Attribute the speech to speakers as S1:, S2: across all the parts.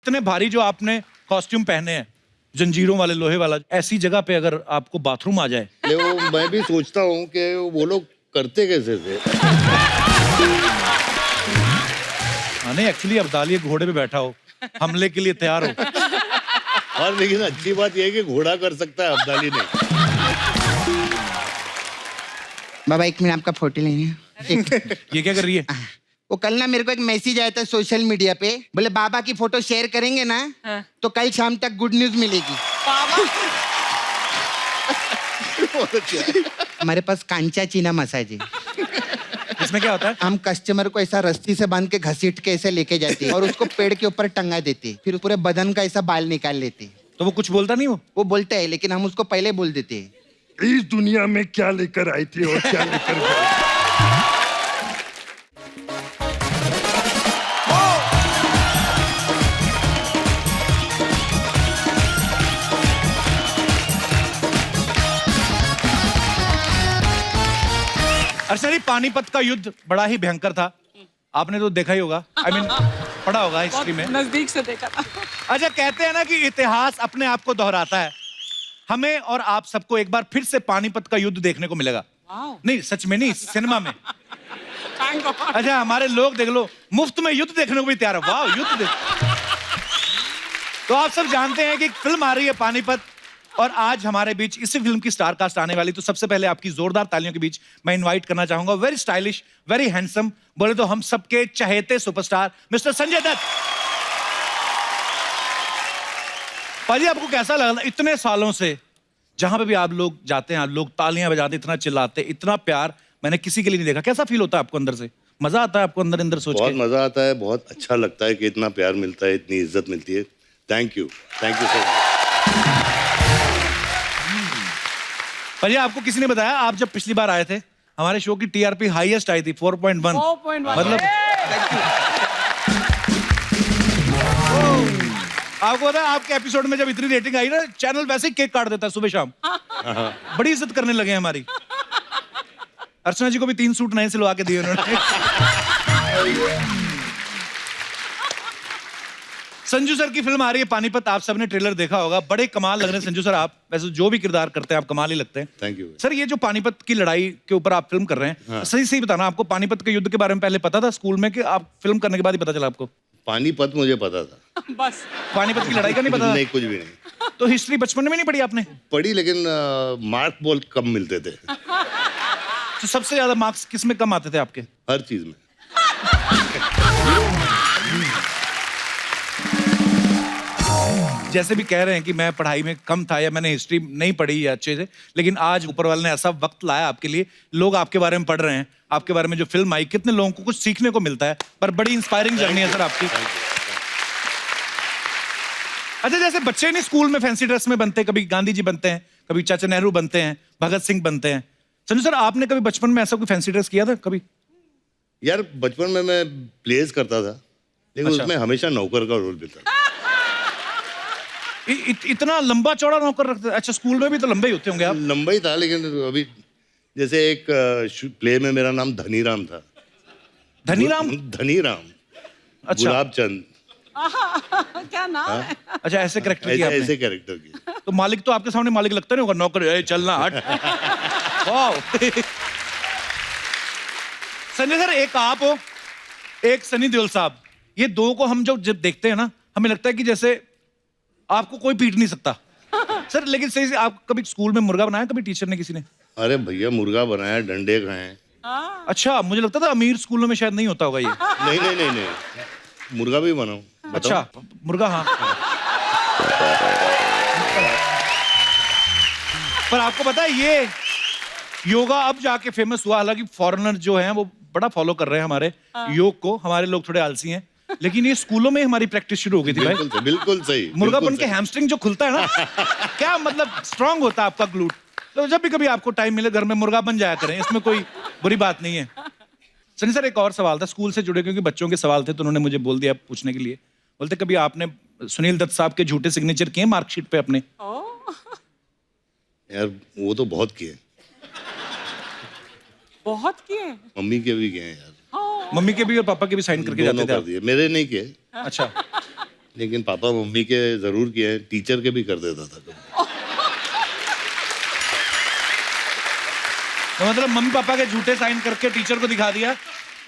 S1: इतने भारी जो आपने कॉस्ट्यूम पहने हैं, जंजीरों वाले, लोहे वाला, ऐसी जगह पे अगर आपको बाथरूम आ जाए,
S2: वो मैं भी सोचता हूँ कि वो लोग करते कैसे थे।
S1: हाँ नहीं, एक्चुअली अब्दाली एक घोड़े पे बैठा हो, हमले के लिए तैयार हो।
S2: और लेकिन अच्छी बात यह है कि घोड़ा कर सकता है, अब्दाली नहीं।
S3: बाबा 1 मिनट आपका फोटो लेंगे।
S1: ये क्या कर रही है?
S3: वो कल ना मेरे को एक मैसेज आया था सोशल मीडिया पे, बोले बाबा की फोटो शेयर करेंगे ना तो कल शाम तक गुड न्यूज मिलेगी। हमारे पास कांचा चीना मसाज है।
S1: इसमें क्या होता है?
S3: हम कस्टमर को ऐसा रस्सी से बांध के घसीट के ऐसे लेके जाते हैं और उसको पेड़ के ऊपर टंगा देते हैं, फिर पूरे बदन का ऐसा बाल निकाल लेते हैं।
S1: तो वो कुछ बोलता नहीं?
S3: वो बोलता है लेकिन हम उसको पहले बोल देते हैं।
S4: इस दुनिया में क्या लेकर आई थी और क्या लेकर गई।
S1: अर्चना जी, पानीपत का युद्ध बड़ा ही भयंकर था, आपने तो देखा ही होगा, आई मीन पढ़ा होगा हिस्ट्री में।
S5: नजदीक से देखा था।
S1: अच्छा, कहते हैं ना कि इतिहास अपने आप को दोहराता है। हमें और आप सबको एक बार फिर से पानीपत का युद्ध देखने को मिलेगा। नहीं, सच में नहीं, सिनेमा में। अच्छा, हमारे लोग देख लो, मुफ्त में युद्ध देखने को भी तैयार है। वाह, युद्ध देख। तो आप सब जानते हैं कि एक फिल्म आ रही है पानीपत, और आज हमारे बीच इसी फिल्म की स्टार कास्ट आने वाली। तो सबसे पहले आपकी जोरदार तालियों के बीच मैं इनवाइट करना चाहूंगा वेरी स्टाइलिश, वेरी हैंडसम, बोले तो हम सबके चहेते सुपरस्टार मिस्टर संजय दत्त। पाजी, आपको कैसा लगा इतने सालों से जहां पे भी आप लोग जाते हैं, लोग तालियां बजाते, इतना चिल्लाते, इतना प्यार मैंने किसी के लिए नहीं देखा। कैसा फील होता है आपको अंदर से? मजा आता है आपको अंदर अंदर सोच के?
S2: बहुत मजा आता है, बहुत अच्छा लगता है कि इतना प्यार मिलता है, इतनी इज्जत मिलती है। Thank you so much.
S1: पाजी, आपको किसी ने बताया, आप जब पिछली बार आए थे हमारे शो की टीआरपी हाईएस्ट आई थी 4.1। मतलब आपको पता है, आपके एपिसोड में जब इतनी रेटिंग आई ना, चैनल वैसे ही केक काट देता है सुबह शाम। बड़ी इज्जत करने लगे हैं हमारी। अर्चना जी को भी 3 सूट नए सिलवा के दिए उन्होंने। संजू सर की फिल्म आ रही है पानीपत, आप सबने ट्रेलर देखा होगा, बड़े कमाल लग रहे हैं संजू सर। आप वैसे जो भी किरदार करते हैं आप कमाल ही लगते हैं।
S2: Thank you
S1: sir. ये जो पानीपत की लड़ाई के ऊपर आप फिल्म कर रहे हैं,
S2: हाँ।
S1: सही सही बताना, आपको पानीपत के युद्ध के बारे में पहले पता था स्कूल में, कि आप फिल्म करने के बाद ही पता चला आपको?
S2: पानीपत मुझे पता था,
S5: बस
S1: पानीपत की लड़ाई का नहीं पता?
S2: नहीं, कुछ भी नहीं
S1: तो हिस्ट्री बचपन में नहीं पढ़ी आपने?
S2: पढ़ी, लेकिन मार्क बहुत कम मिलते थे।
S1: तो सबसे ज्यादा मार्क्स किस में कम आते थे आपके?
S2: हर चीज में।
S1: जैसे भी कह रहे हैं कि मैं पढ़ाई में कम था या मैंने हिस्ट्री नहीं पढ़ी है अच्छे से, लेकिन आज ऊपर वाले ने ऐसा वक्त लाया आपके लिए, लोग आपके बारे में पढ़ रहे हैं, आपके बारे में जो फिल्म आई, कितने लोगों को कुछ सीखने को मिलता है। पर बड़ी इंस्पायरिंग जर्नी है सर आपकी। अच्छा, जैसे बच्चे नहीं स्कूल में फैंसी ड्रेस में बनते हैं, कभी गांधी जी बनते हैं, कभी चाचा नेहरू बनते हैं, भगत सिंह बनते हैं। संजू सर, आपने कभी बचपन में ऐसा कोई फैंसी ड्रेस किया था कभी?
S2: यार, बचपन में मैं प्लेस करता था, लेकिन
S1: अच्छा।
S2: उसमें हमेशा नौकर का रोल मिलता था।
S1: इतना लंबा चौड़ा नौकर रखते? अच्छा, स्कूल में भी तो लंबे ही होते होंगे आप?
S2: लंबा ही था, लेकिन अभी जैसे एक प्ले में मेरा नाम धनीराम था।
S1: धनीराम?
S2: धनीराम।
S1: अच्छा।
S2: गुलाब चंद।
S5: क्या नाम है?
S1: अच्छा, ऐसे कैरेक्टर किया आपने?
S2: ऐसे कैरेक्टर की।
S1: तो मालिक तो आपके सामने मालिक लगता नहीं होगा, नौकर ए, चलना हट। वाह। संजय सर, एक आप हो, एक सनी देओल साहब, ये दो को हम जब देखते हैं ना, हमें लगता है कि जैसे आपको कोई पीट नहीं सकता। सर, लेकिन सही से आप कभी स्कूल में मुर्गा बनाया कभी टीचर ने, किसी ने?
S2: अरे भैया, मुर्गा बनाया, डंडे खाए।
S1: अच्छा, मुझे लगता था अमीर स्कूलों में शायद नहीं होता होगा ये।
S2: नहीं नहीं नहीं नहीं, मुर्गा भी बनाऊं।
S1: अच्छा, मुर्गा, हाँ। पर आपको पता है ये योगा अब जाके फेमस हुआ, हालांकि फॉरेनर जो हैं वो बड़ा फॉलो कर रहे हैं हमारे योग को, हमारे लोग थोड़े आलसी हैं, लेकिन ये स्कूलों में हमारी प्रैक्टिस शुरू हो गई थी भाई।
S2: बिल्कुल सही।
S1: मुर्गा
S2: बिल्कुल
S1: बन के
S2: सही।
S1: हैमस्ट्रिंग जो खुलता है ना, क्या मतलब स्ट्रांग होता है आपका ग्लूट। तो जब भी कभी आपको टाइम मिले घर में मुर्गा बन जाया करें, इसमें कोई बुरी बात नहीं है। सनी सर, एक और सवाल था स्कूल से जुड़े, क्योंकि बच्चों के सवाल थे तो उन्होंने मुझे बोल दिया पूछने के लिए। बोलते, कभी आपने सुनील दत्त साहब के झूठे सिग्नेचर किए मार्कशीट पे अपने?
S2: यार, वो तो बहुत किए,
S5: बहुत किए।
S2: मम्मी के भी किए यार।
S1: मम्मी के भी और पापा के भी साइन करके
S2: दोनों
S1: जाते थे
S2: कर
S1: आप?
S2: दिए, मेरे नहीं किए।
S1: अच्छा,
S2: लेकिन पापा मम्मी के जरूर किए हैं, टीचर के भी कर देता था कभी।
S1: तो मतलब मम्मी पापा के झूठे साइन करके टीचर को दिखा दिया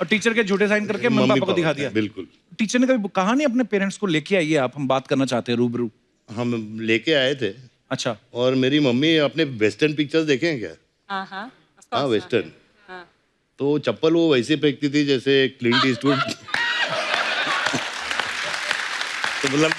S1: और टीचर के झूठे साइन करके मम्मी पापा को दिखा दिया।
S2: बिल्कुल।
S1: टीचर ने कभी कहा नहीं अपने पेरेंट्स को लेके आइए आप, हम बात करना चाहते हैं रूबरू?
S2: हम लेके आए थे।
S1: अच्छा।
S2: और मेरी मम्मी अपने वेस्टर्न पिक्चर्स देखे हैं क्या?
S5: हाँ
S2: हाँ वेस्टर्न।
S5: हाँ।
S2: तो चप्पल वो वैसे फेंकती थी जैसे क्लिंट ईस्टवुड। तो मतलब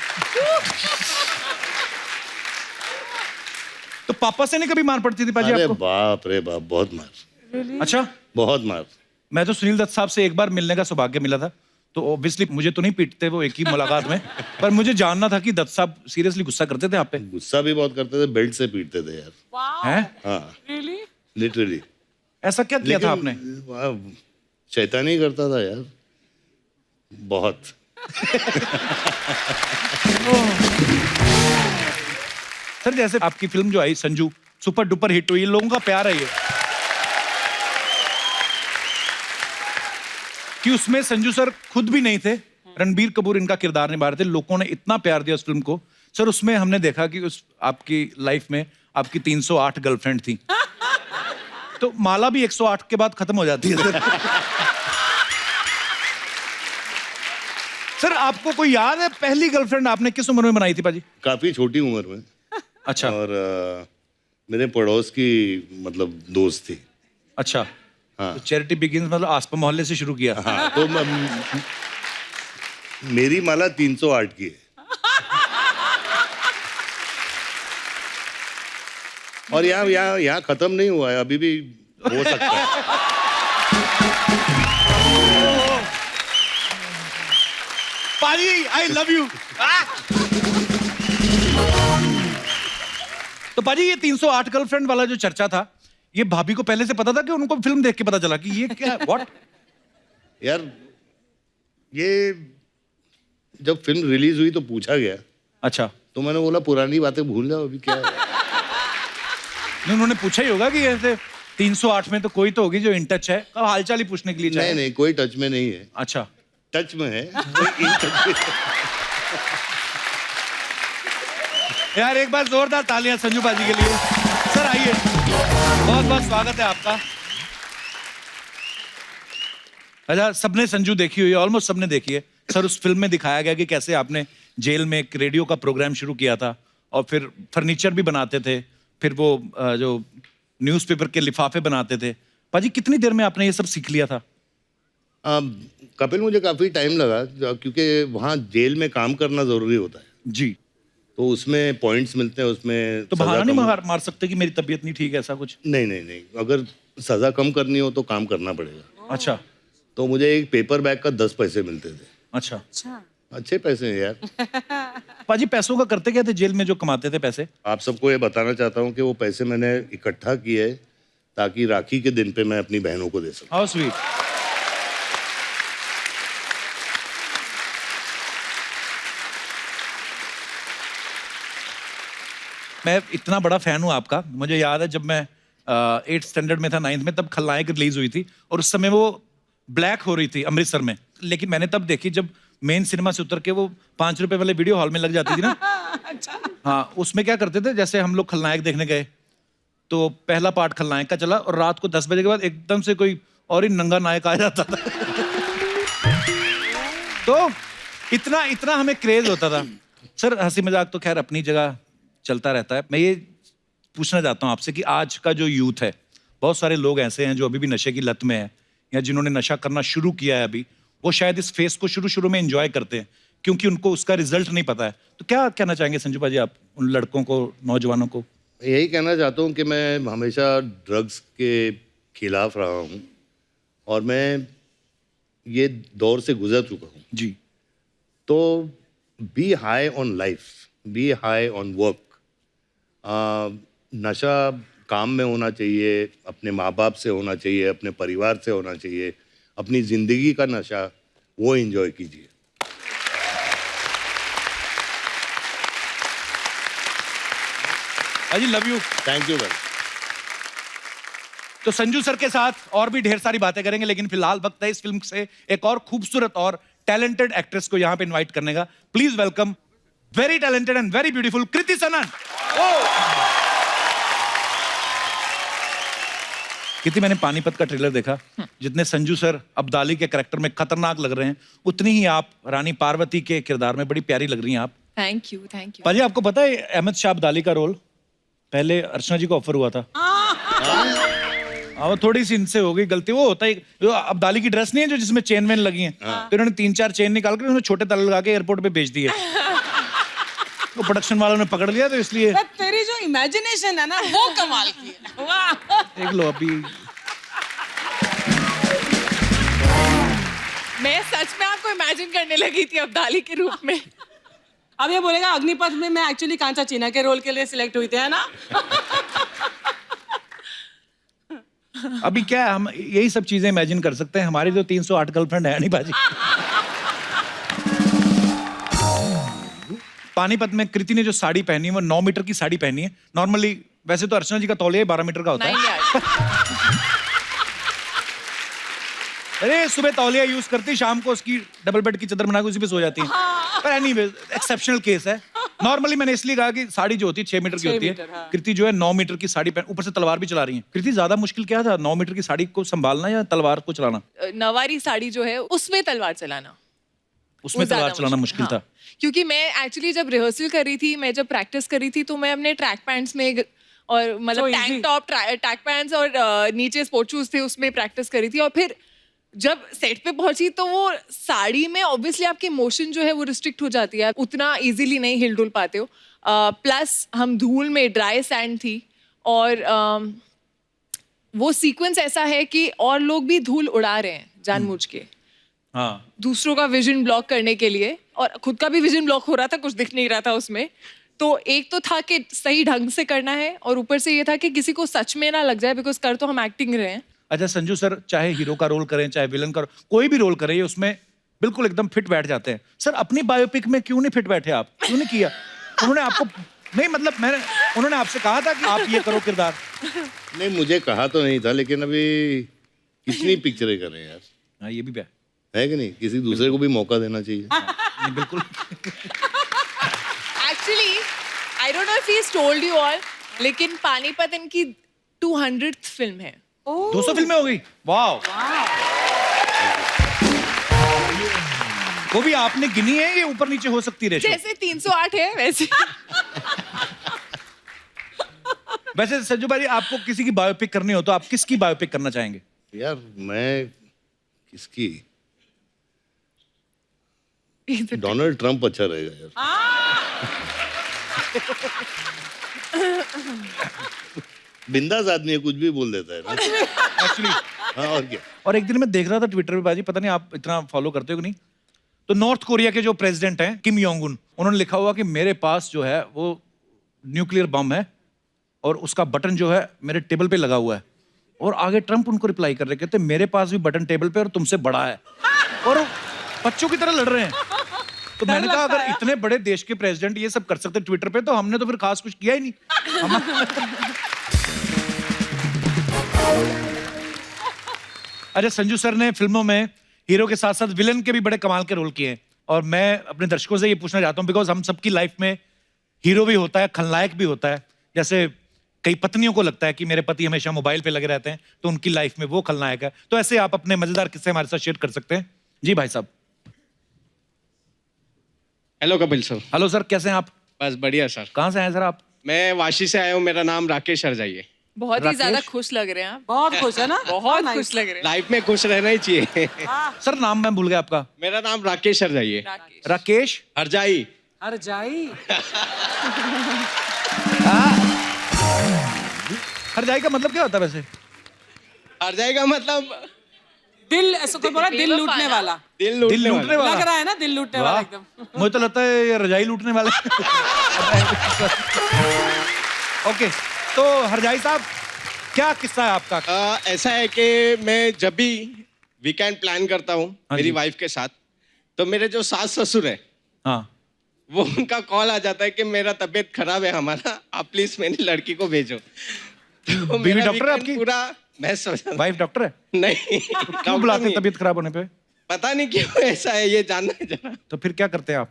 S1: तो पापा से नहीं कभी मार पड़ती थी पाजी
S2: अरे
S1: आपको?
S2: बाप रे बाप, बहुत मार।
S1: अच्छा।
S2: बहुत मार।
S1: मैं तो सुनील दत्त साहब से एक बार मिलने का सौभाग्य मिला था, तो ऑब्वियसली मुझे तो नहीं पीटते वो एक ही मुलाकात में, पर मुझे जानना था कि दत्त साहब सीरियसली गुस्सा करते थे आप पे?
S2: गुस्सा भी बहुत करते थे, बेल्ट से पीटते थे यार।
S1: हैं?
S2: हाँ
S5: Really?
S2: लिटरली।
S1: ऐसा क्या किया था आपने?
S2: शैतानी करता था यार बहुत।
S1: सर जैसे आपकी फिल्म जो आई संजू सुपर डुपर हिट हुई, लोगों का प्यार है ये कि उसमें संजू सर खुद भी नहीं थे, रणबीर कपूर इनका किरदार निभा रहे थे, लोगों ने इतना प्यार दिया उस फिल्म को। सर उसमें हमने देखा कि उस आपकी लाइफ में आपकी 308 गर्लफ्रेंड थी, तो माला भी 108 के बाद खत्म हो जाती है सर। सर आपको कोई याद है पहली गर्लफ्रेंड आपने किस उम्र में बनाई थी पाजी?
S2: काफी छोटी उम्र में।
S1: अच्छा।
S2: और मेरे पड़ोस की मतलब दोस्त थी।
S1: अच्छा।
S2: हाँ।
S1: तो चैरिटी बिगिंस मतलब आसपास मोहल्ले से शुरू किया?
S2: हाँ तो मेरी माला 308 की है। और यहाँ खत्म नहीं हुआ है, अभी भी हो सकता है।
S1: पाजी आई लव यू। तो पाजी ये 308 गर्लफ्रेंड वाला जो चर्चा था, ये भाभी को पहले से पता था कि उनको फिल्म देख के पता चला कि ये क्या व्हाट?
S2: यार ये जब फिल्म रिलीज हुई तो पूछा गया,
S1: अच्छा।
S2: तो मैंने बोला पुरानी बातें भूल जाओ, अभी क्या है।
S1: नहीं उन्होंने पूछा ही होगा कि ऐसे 308 में तो कोई तो होगी जो इन टच है, अब हालचाल ही पूछने के लिए चाहे।
S2: नहीं कोई टच में नहीं है।
S1: अच्छा।
S2: टच में है, कोई इन टच में।
S1: यार एक बार जोरदार तालियां संजू पाजी के लिए। सर आइए, बहुत बहुत स्वागत है आपका। अच्छा सबने संजू देखी हुई है, ऑलमोस्ट सबने देखी है। सर उस फिल्म में दिखाया गया कि कैसे आपने जेल में एक रेडियो का प्रोग्राम शुरू किया था और फिर फर्नीचर भी बनाते थे, फिर वो जो न्यूज़पेपर के लिफाफे बनाते थे। पाजी कितनी देर में आपने ये सब सीख लिया था?
S2: कपिल मुझे काफी टाइम लगा, क्योंकि वहाँ जेल में काम करना जरूरी होता है।
S1: जी।
S2: तो उसमें पॉइंट्स मिलते हैं, उसमें
S1: तो
S2: सजा
S1: बहाना नहीं
S2: कम-
S1: मार सकते कि मेरी तबीयत नहीं ठीक है, ऐसा कुछ?
S2: नहीं, अगर सजा कम करनी हो तो काम करना पड़ेगा।
S1: अच्छा।
S2: तो मुझे एक पेपर बैग का 10 पैसे मिलते थे।
S1: अच्छा।
S5: अच्छा।
S2: अच्छे पैसे हैं यार।
S1: पाजी पैसों का करते क्या थे जेल में जो कमाते थे पैसे?
S2: आप सबको ये बताना चाहता हूँ कि वो पैसे मैंने इकट्ठा किए ताकि राखी के दिन पे मैं अपनी बहनों को दे सकूं।
S1: How sweet. मैं इतना बड़ा फैन हूं आपका। मुझे याद है जब मैं 8th स्टैंडर्ड में था, 9th में, तब खलनायक रिलीज हुई थी और उस समय वो ब्लैक हो रही थी अमृतसर में, लेकिन मैंने तब देखी जब मेन सिनेमा से उतर के वो 5 रुपए वाले वीडियो हॉल में लग जाती थी ना।
S5: अच्छा।
S1: हाँ उसमें क्या करते थे, जैसे हम लोग खलनायक देखने गए तो पहला पार्ट खलनायक का चला और रात को 10 बजे के बाद एकदम से कोई और ही नंगा नायक आ जाता था। तो इतना हमें क्रेज होता था। सर हंसी मजाक तो खैर अपनी जगह चलता रहता है। मैं ये पूछना चाहता हूँ आपसे कि आज का जो यूथ है, बहुत सारे लोग ऐसे हैं जो अभी भी नशे की लत में है या जिन्होंने नशा करना शुरू किया है अभी, वो शायद इस फेस को शुरू में एंजॉय करते हैं क्योंकि उनको उसका रिजल्ट नहीं पता है। तो क्या कहना चाहेंगे संजू पाजी आप उन लड़कों को, नौजवानों को?
S2: यही कहना चाहता हूँ कि मैं हमेशा ड्रग्स के खिलाफ रहा हूँ और मैं ये दौर से गुजर चुका हूँ
S1: जी।
S2: तो be high on life, be high on work. नशा काम में होना चाहिए, अपने माँ बाप से होना चाहिए, अपने परिवार से होना चाहिए। अपनी जिंदगी का नशा वो एंजॉय कीजिए।
S1: अजी लव यू।
S2: थैंक यू भाई।
S1: तो संजू सर के साथ और भी ढेर सारी बातें करेंगे, लेकिन फिलहाल वक्त है इस फिल्म से एक और खूबसूरत और टैलेंटेड एक्ट्रेस को यहाँ पे इनवाइट करने का। Please welcome very talented and very beautiful Kriti Sanon. Kriti, मैंने पानीपत का ट्रेलर देखा। जितने संजू सर अब्दाली के कैरेक्टर में खतरनाक लग रहे हैं, उतनी ही आप रानी पार्वती के किरदार में बड़ी प्यारी लग रही हैं आप।
S6: Thank you thank you.
S1: पाजी, आपको पता है अहमद शाह अब्दाली का रोल पहले अर्चना जी को ऑफर हुआ था। वो थोड़ी सी इनसे हो गई गलती। वो होता है जो अब्दाली की ड्रेस नहीं है जो जिसमें चेन वेन लगी हैं, तो इन्होंने 3-4 चेन निकाल कर उन्हें छोटे ताले लगा के एयरपोर्ट पे भेज दिए। तो प्रोडक्शन वालों ने पकड़ लिया, तो इसलिए
S5: तेरी जो इमेजिनेशन है ना वो कमाल की है। वाह।
S1: देख लो अभी।
S6: मैं सच में आपको इमेजिन करने लगी थी अब्दाली के रूप में।
S5: अब ये बोलेगा अग्निपथ में मैं एक्चुअली कांचा चीना के रोल के लिए सिलेक्ट हुई थी, है ना?
S1: अभी क्या है, हम यही सब चीजें इमेजिन कर सकते हैं। हमारी तो 308 गर्लफ्रेंड है नहीं बाजी। पानीपत में कृति ने जो साड़ी पहनी है वो 9 मीटर की साड़ी पहनी है। नॉर्मली वैसे तो अर्चना जी का तौलिया 12 मीटर का होता है। अरे सुबह तौलिया यूज करती, शाम को उसकी डबल बेड की चादर बना के उसी पे सो जाती है। पर एनीवे एक्सेप्शनल केस है। नॉर्मली मैंने इसलिए कहा कि साड़ी जो होती है 6 मीटर की होती है। कृति जो है 9 मीटर की साड़ी पहन, ऊपर से तलवार भी चला रही है। कृति, ज्यादा मुश्किल क्या था, 9 मीटर की साड़ी को संभालना या तलवार को चलाना?
S6: नवारी साड़ी जो है उसमें तलवार चलाना।
S1: उसमें तलवार चलाना मुश्किल था।
S6: क्योंकि मैं एक्चुअली जब रिहर्सल कर रही थी, मैं जब प्रैक्टिस कर रही थी, तो मैं अपने ट्रैक पैंट्स में और मतलब टैंक टॉप, ट्रैक पैंट्स और नीचे स्पोर्ट शूज थे, उसमें प्रैक्टिस करी थी। और फिर जब सेट पे पहुंची तो वो साड़ी में ऑब्वियसली आपकी मोशन जो है वो रिस्ट्रिक्ट हो जाती है, उतना इजीली नहीं हिल डुल पाते हो। प्लस हम धूल में, ड्राई सैंड थी, और वो सीक्वेंस ऐसा है कि और लोग भी धूल उड़ा रहे हैं जानबूझ के,
S1: हाँ,
S6: दूसरों का विजन ब्लॉक करने के लिए, और खुद का भी विजन ब्लॉक हो रहा था, कुछ दिख नहीं रहा था उसमें। तो एक तो था कि सही ढंग से करना है, और ऊपर से ये था कि किसी को सच में ना लग जाए, बिकॉज कर तो हम एक्टिंग रहे हैं।
S1: अच्छा संजू सर, चाहे हीरो का रोल करें चाहे विलन का, कोई भी रोल करें, ये उसमें बिल्कुल एकदम फिट बैठ जाते हैं। सर अपनी बायोपिक में क्यों नहीं फिट बैठे आप? क्यों नहीं किया? उन्होंने आपको नहीं, मतलब उन्होंने आपसे कहा था कि आप ये करो किरदार?
S2: नहीं, मुझे कहा तो नहीं था, लेकिन अभी कितनी पिक्चरें करें यार।
S1: हाँ, ये भी
S2: है कि नहीं, किसी दूसरे को भी मौका देना चाहिए।
S1: नहीं, बिल्कुल।
S6: Actually I don't know if he told you all, लेकिन पानीपत इनकी 200th फिल्म है।
S1: 200 फिल्में हो गई, वाह। वो भी आपने गिनी है, ये ऊपर नीचे हो सकती है?
S6: जैसे 308 है वैसे।
S1: वैसे संजू भाई, आपको किसी की बायोपिक करनी हो तो आप किसकी बायोपिक करना चाहेंगे?
S2: यार मैं किसकी, डोनाल्ड ट्रंप अच्छा रहेगा यार। बिंदास आदमी है, कुछ भी बोल देता है ना
S1: एक्चुअली।
S2: हाँ, और क्या।
S1: और एक दिन मैं देख रहा था ट्विटर पे बाजी, पता नहीं आप इतना फॉलो करते हो कि नहीं, तो नॉर्थ कोरिया के जो प्रेसिडेंट हैं किम योंग उन, उन्होंने लिखा हुआ कि मेरे पास जो है वो न्यूक्लियर बम है और उसका बटन जो है मेरे टेबल पे लगा हुआ है। और आगे ट्रंप उनको रिप्लाई कर रहे, कहते मेरे पास भी बटन टेबल पे और तुमसे बड़ा है, और बच्चों की तरह लड़ रहे हैं। तो मैंने कहा अगर इतने बड़े देश के प्रेसिडेंट ये सब कर सकते ट्विटर पे, तो हमने तो फिर खास कुछ किया ही नहीं। अच्छा संजू सर ने फिल्मों में हीरो के साथ साथ विलन के भी बड़े कमाल के रोल किए हैं, और मैं अपने दर्शकों से ये पूछना चाहता हूँ, बिकॉज हम सबकी लाइफ में हीरो भी होता है, खलनायक भी होता है। जैसे कई पत्नियों को लगता है कि मेरे पति हमेशा मोबाइल पे लगे रहते हैं, तो उनकी लाइफ में वो खलनायक है। तो ऐसे आप अपने मजेदार किस्से हमारे साथ शेयर कर सकते हैं। जी भाई साहब।
S7: Hello Kapil sir.
S1: Hello sir, कैसे हैं आप?
S7: बस बढ़िया सर।
S1: कहाँ से आए सर आप?
S7: मैं वाशी से आया हूँ, मेरा नाम राकेश हरजाई है।
S6: बहुत ही ज्यादा खुश लग रहे हैं आप।
S5: बहुत खुश है ना?
S6: बहुत खुश लग रहे हैं।
S7: लाइफ में खुश रहना ही चाहिए।
S1: सर नाम मैं भूल गया आपका।
S7: मेरा नाम राकेश हरजाई है।
S1: राकेश
S7: हरजाई।
S5: हर जाई।
S1: हरजाई का मतलब क्या होता है वैसे?
S7: हरजाई का मतलब
S5: दिल, ऐसा कोई बोला दिल लूटने वाला।
S7: दिल
S1: दिल
S7: लूटने
S1: लूटने
S7: वाला।
S1: वाला।
S5: लग रहा है ना दिल लूटने वाला एकदम।
S1: मुझे तो लगता है ये रजाई लूटने वाले। ओके, तो हरजाई साहब क्या किस्सा है आपका?
S7: ऐसा है कि मैं जब भी वीकेंड प्लान करता हूँ
S1: हाँ
S7: मेरी
S1: जी।
S7: वाइफ के साथ, तो मेरे जो सास ससुर है
S1: हाँ,
S7: वो उनका कॉल आ जाता है कि मेरा तबीयत खराब है हमारा, आप प्लीज मेरी लड़की को भेजो। तो
S1: बीवी
S7: मेरा
S1: डॉक्टर है
S7: weekend
S1: आपकी?
S7: पूरा मैं समझा
S1: वाइफ डॉक्टर है?
S7: नहीं।
S1: क्यों
S7: डॉक्टर
S1: बुलाते
S7: नहीं है।
S1: तबीयत खराब होने पे?
S7: पता नहीं क्यों ऐसा है, ये जानना है जरा।
S1: तो फिर क्या करते हैं आप?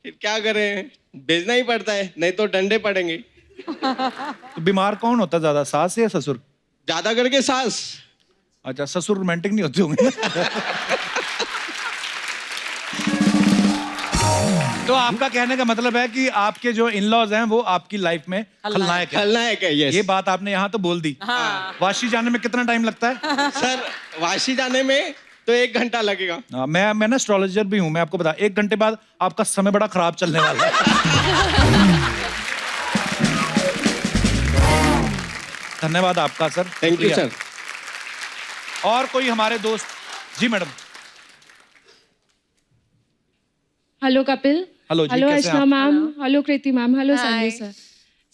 S7: फिर क्या करें, भेजना ही पड़ता है, नहीं तो डंडे पड़ेंगे।
S1: तो बीमार कौन होता है ज्यादा, सास या ससुर?
S7: ज्यादा करके सास।
S1: अच्छा, ससुर रोमांटिक नहीं होते होंगे। तो आपका कहने का मतलब है कि आपके जो इन लॉज हैं वो आपकी लाइफ में खलनायक है।
S7: खलनायक है, यस।
S1: ये बात आपने यहाँ तो बोल दी। वाशी जाने में कितना टाइम लगता है?
S7: सर वाशी जाने में तो 1 घंटा लगेगा।
S1: मैं ना एस्ट्रोलॉजर भी हूँ, मैं आपको बता, 1 घंटे बाद आपका समय बड़ा खराब चलने वाला है। धन्यवाद आपका सर।
S7: Thank you sir.
S1: और कोई हमारे दोस्त? जी मैडम।
S8: हेलो कपिल।
S1: हेलो जी,
S8: हेलो
S1: कैसे हैं
S8: अर्चना
S1: आप?
S8: Ma'am, hello Kriti ma'am, hello Sanjay sir.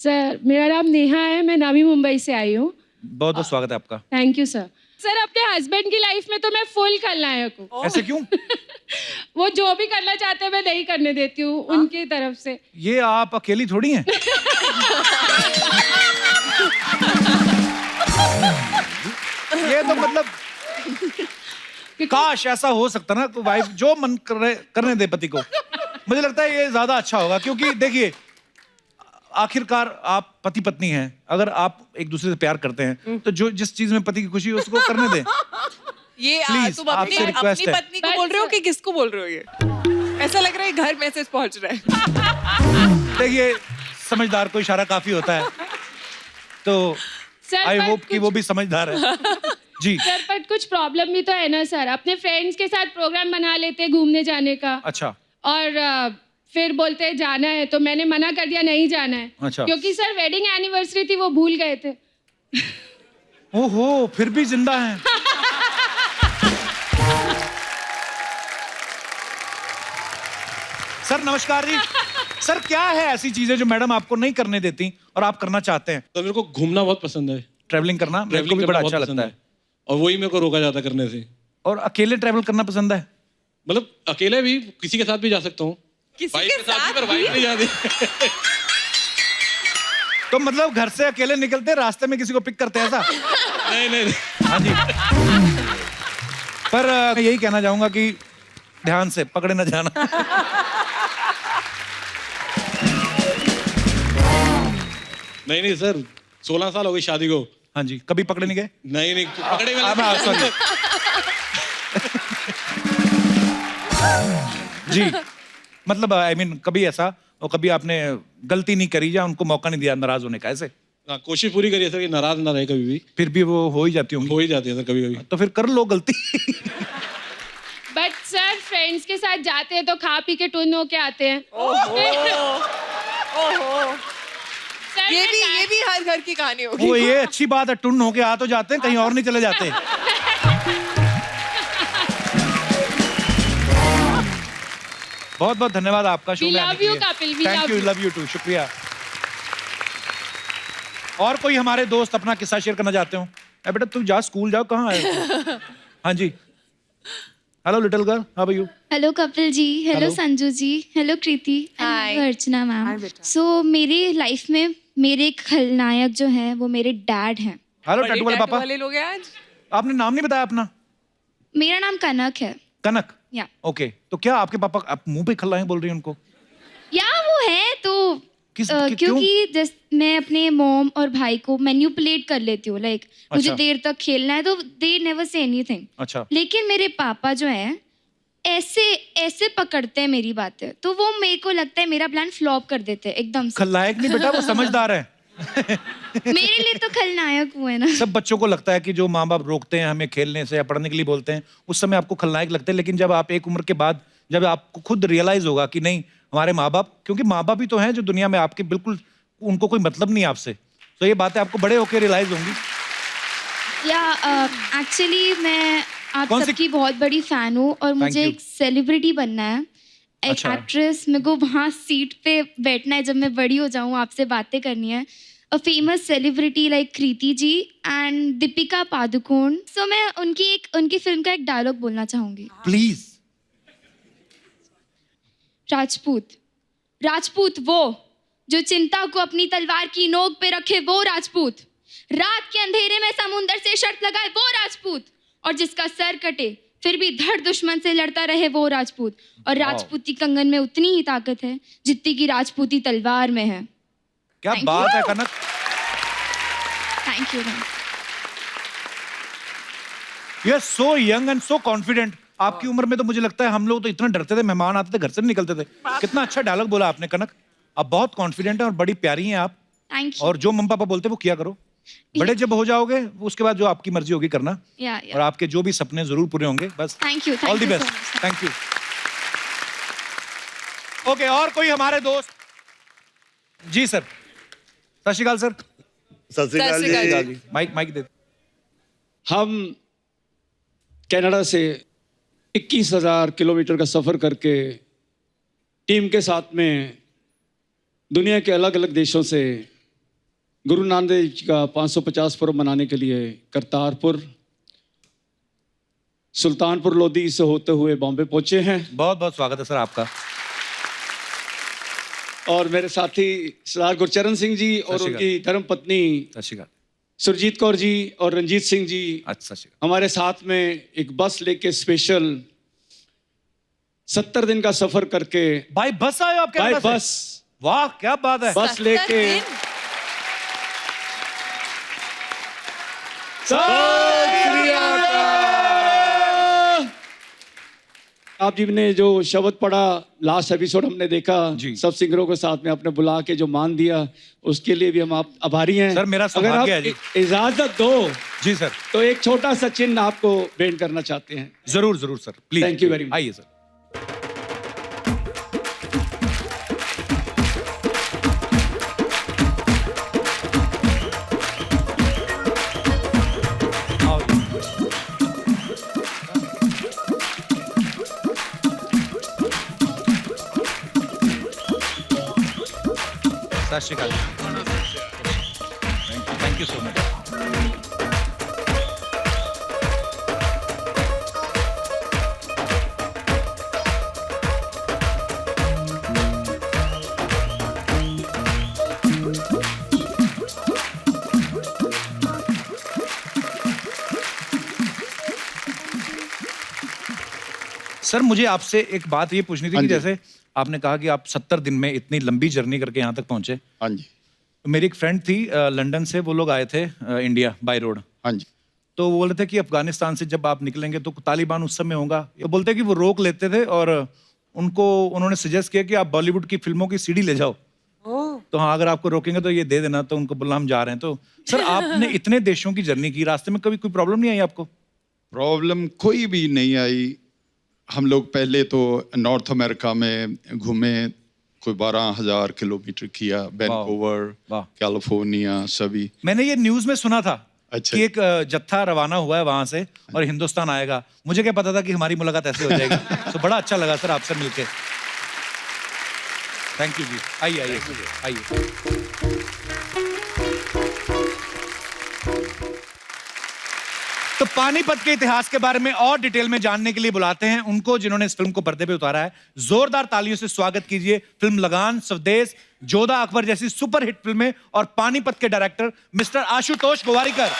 S8: Sir मेरा नाम नेहा है, मैं नवी मुंबई से आई हूँ।
S1: बहुत बहुत स्वागत है आपका।
S8: Thank you sir. सर अपने हस्बैंड की लाइफ में तो मैं फुल खलनायक हूँ।
S1: ऐसे क्यों?
S8: वो जो भी करना चाहते हैं मैं नहीं करने देती हूँ उनकी तरफ से।
S1: ये आप अकेली थोड़ी हैं। ये तो मतलब काश ऐसा हो सकता ना, तो वाइफ जो मन करने दे पति को। मुझे लगता है ये ज्यादा अच्छा होगा, क्योंकि देखिए आखिरकार आप पति पत्नी हैं, अगर आप एक दूसरे से प्यार करते हैं तो जो जिस चीज में पति की खुशी है उसको करने दें।
S6: ये
S1: Please,
S6: तुम अपनी
S1: आपसे request
S6: अपनी
S1: है।
S6: पत्नी को बोल रहे हो कि किसको बोल रहे हो? ये ऐसा लग रहा है घर मैसेज पहुंच रहा है।
S1: देखिए समझदार को इशारा काफी होता है, तो
S8: सर
S1: आई
S8: पर
S1: होप कि वो भी समझदार है। जी
S8: सर पर कुछ प्रॉब्लम भी तो है ना सर। अपने फ्रेंड्स के साथ प्रोग्राम बना लेते हैं घूमने जाने का,
S1: अच्छा
S8: और फिर बोलते हैं जाना है, तो मैंने मना कर दिया नहीं जाना है।
S1: अच्छा।
S8: क्योंकि सर वेडिंग एनिवर्सरी थी, वो भूल गए थे।
S1: ओहो, फिर भी जिंदा हैं। सर नमस्कार जी। सर क्या है ऐसी चीजें जो मैडम आपको नहीं करने देती और आप करना चाहते हैं?
S9: तो मेरे को घूमना बहुत पसंद है।
S1: ट्रैवलिंग करना मेरे को
S9: ट्रैवलिंग
S1: भी
S9: करना
S1: बड़ा
S9: बहुत
S1: अच्छा
S9: पसंद
S1: लगता है।
S9: और वही मेरे को रोका जाता करने से।
S1: और अकेले ट्रैवल करना पसंद है?
S9: मतलब अकेले भी, किसी के साथ भी जा सकता हूँ।
S6: किसी
S9: वाइफ
S6: के
S9: के साथ भी,
S6: साथ
S9: पर वाइफ नहीं जाती।
S1: तो मतलब घर से अकेले निकलते रास्ते में किसी को पिक करते हैं ऐसा?
S9: नहीं नहीं नहीं।
S1: हाँ जी। पर मैं यही कहना चाहूंगा कि ध्यान से पकड़े न जाना।
S9: नहीं नहीं सर, 16 साल हो गई शादी को।
S1: हाँ जी, कभी पकड़े नहीं गए?
S9: नहीं नहीं, पकड़े
S1: सॉरी जी, मतलब आई मीन कभी ऐसा, और कभी आपने गलती नहीं करी या उनको मौका नहीं दिया नाराज होने का, ऐसे?
S9: हाँ, कोशिश पूरी करी है सर कि नाराज ना रहे कभी भी।
S1: फिर भी वो हो ही जाती होंगी।
S9: हो ही जाती है सर कभी कभी।
S1: तो फिर कर लो गलती।
S8: बट सर फ्रेंड्स के साथ जाते हैं तो खा पी के टुन होके आते हैं। सर
S6: ये भी हर घर की कहानी होगी।
S1: वो ये अच्छी बात है, टुन होके आ तो जाते हैं, कहीं और नहीं चले जाते। बहुत बहुत धन्यवाद आपका शो
S8: We
S1: में आने
S8: love
S1: के
S8: you,
S1: लिए।
S8: Kapil, we
S1: Thank
S8: love
S1: you,
S8: you.
S1: love you too, शुक्रिया। और कोई हमारे दोस्त अपना किस्सा शेयर करना चाहते हो? बेटा तू जा, स्कूल जाओ, कहाँ आए हो? हाँ जी। Hello little girl, how are you?
S10: Hello Kapil ji, hello
S1: Hello.
S10: Sanju ji, hello Kriti,
S6: Hi.
S10: Hello Archana ma'am.
S6: Hi, बेटा।
S10: सो मेरी लाइफ में मेरे खलनायक जो हैं वो मेरे डैड हैं।
S1: हेलो
S6: बड़े
S1: टैटू वाले
S6: टैटू
S1: पापा।
S6: वाले लोग हैं आज।
S1: आपने नाम नहीं बताया अपना?
S10: मेरा नाम कनक है।
S1: कनक।
S10: या
S1: ओके, तो क्या आपके पापा आप मुंह पे खल्लाएं बोल रही हैं उनको?
S10: या वो है तो
S1: क्यों?
S10: क्योंकि मैं अपने मॉम और भाई को मैन्युपुलेट कर लेती हूँ, लाइक मुझे
S1: अच्छा।
S10: देर तक खेलना है तो दे नेवर से एनीथिंग।
S1: अच्छा।
S10: लेकिन मेरे पापा जो हैं ऐसे ऐसे पकड़ते हैं मेरी बातें, तो वो मेरे को लगता है मेरा प्लान फ्लॉप कर देते हैं एकदम से।
S1: खलनायक नहीं बेटा, वो समझदार है।
S10: मेरे लिए तो खलनायक हुए ना।
S1: सब बच्चों को लगता है कि जो माँ बाप रोकते हैं हमें खेलने से या पढ़ने के लिए बोलते हैं, उस समय आपको खलनायक लगते हैं, लेकिन जब आप एक उम्र के बाद जब आपको खुद रियलाइज होगा कि नहीं हमारे माँ बाप, क्योंकि माँ बाप ही तो हैं जो दुनिया में आपके बिल्कुल, उनको कोई मतलब नहीं है आपसे, तो ये बातें आपको बड़े होकर रियलाइज होंगी।
S10: या एक्चुअली मैं आप
S1: कौन सी-
S10: सबकी बहुत बड़ी फैन हूँ और मुझे
S1: you.
S10: एक सेलिब्रिटी बनना है, एक
S1: अच्छा।
S10: एक्ट्रेस। मेरे को वहाँ सीट पे बैठना है जब मैं बड़ी हो जाऊँ, आपसे बातें करनी है। A famous celebrity like Kriti ji and Deepika Padukone. So मैं उनकी फिल्म का एक डायलॉग बोलना चाहूंगी।
S1: प्लीज।
S10: राजपूत, राजपूत वो जो चिंता को अपनी तलवार की नोक पे रखे, वो राजपूत। रात के अंधेरे में समुंदर से शर्त लगाए, वो राजपूत। और जिसका सर कटे फिर भी धड़ दुश्मन से लड़ता रहे वो राजपूत, और राजपूती कंगन में उतनी ही ताकत है जितनी की राजपूती तलवार में है।
S1: क्या
S10: Thank
S1: बात
S10: you.
S1: है Kanak.
S10: Thank you.
S1: You are so young and so confident. आपकी उम्र में तो मुझे लगता है हम लोग तो इतना डरते थे, मेहमान आते थे घर से नहीं निकलते थे। कितना अच्छा डायलॉग बोला आपने कनक। आप बहुत कॉन्फिडेंट हैं और बड़ी प्यारी हैं आप।
S10: Thank you.
S1: और जो मम्मी पापा बोलते हैं वो किया करो। बड़े जब हो जाओगे उसके बाद जो आपकी मर्जी होगी करना, और आपके जो भी सपने जरूर पूरे होंगे। बस
S10: thank you.
S1: All the best. Thank you. Okay, और कोई हमारे दोस्त? जी सर। सत श्री अकाल सर।
S2: सत श्री अकाल जी।
S1: माइक दे।
S9: हम कनाडा से 21,000 किलोमीटर का सफ़र करके टीम के साथ में दुनिया के अलग अलग देशों से गुरु नानक देव जी का 550 पर्व मनाने के लिए करतारपुर, सुल्तानपुर लोधी से होते हुए बॉम्बे पहुंचे हैं।
S1: बहुत बहुत स्वागत है सर आपका।
S9: और मेरे साथी सरदार गुरचरण सिंह जी और उनकी धर्मपत्नी सुरजीत कौर जी और रंजीत सिंह जी हमारे साथ में एक बस लेके स्पेशल 70 दिन का सफर करके
S1: बाय बस आए हो आपके?
S9: बाय बस।
S1: वाह क्या बात है।
S9: बस लेके आप जी ने जो शब्द पढ़ा, लास्ट एपिसोड हमने देखा, सब सिंगरों के साथ में आपने बुला के जो मान दिया, उसके लिए भी हम आप आभारी हैं
S1: सर। मेरा सौभाग्य है जी।
S9: इजाजत दो
S1: जी सर,
S9: तो एक छोटा सा चिन्ह आपको भेंट करना चाहते हैं।
S1: जरूर जरूर sir, please.
S9: Thank you very much.
S1: आइए सर। सत श्री अकाल। Thank you so much. Sir मुझे आपसे एक बात ये पूछनी थी कि जैसे आपने कहा कि आप 70 दिन में इतनी लंबी जर्नी करके यहाँ तक पहुंचे।
S4: हाँ जी।
S1: मेरी एक फ्रेंड थी लंदन से, वो लोग आए थे इंडिया बाय रोड।
S4: हाँ जी।
S1: तो वो बोल रहे थे कि अफगानिस्तान से जब आप निकलेंगे तो तालिबान उस समय होगा। ये बोलते हैं कि वो रोक लेते थे और उन्होंने सजेस्ट किया कि आप बॉलीवुड की फिल्मों की सीडी ले जाओ। तो हाँ, अगर आपको रोकेंगे तो ये दे देना। तो उनको बोला हम जा रहे हैं। तो सर आपने इतने देशों की जर्नी की, रास्ते में कभी कोई प्रॉब्लम नहीं आई आपको?
S4: प्रॉब्लम कोई भी नहीं आई। हम लोग पहले तो नॉर्थ अमेरिका में घूमे, कोई 12,000 किलोमीटर किया, वैनकूवर, कैलिफोर्निया सभी।
S1: मैंने ये न्यूज में सुना था
S4: अच्छा।
S1: कि एक जत्था रवाना हुआ है वहां से और हिंदुस्तान आएगा। मुझे क्या पता था कि हमारी मुलाकात ऐसे हो जाएगी। तो बड़ा अच्छा लगा सर आपसे मिलके। थैंक यू जी। आइए आइए आइए। तो पानीपत के इतिहास के बारे में और डिटेल में जानने के लिए बुलाते हैं उनको जिन्होंने इस फिल्म को पर्दे पे उतारा है। जोरदार तालियों से स्वागत कीजिए फिल्म लगान, स्वदेश, जोधा अकबर जैसी सुपरहिट फिल्में और पानीपत के director mister Ashutosh Gowariker.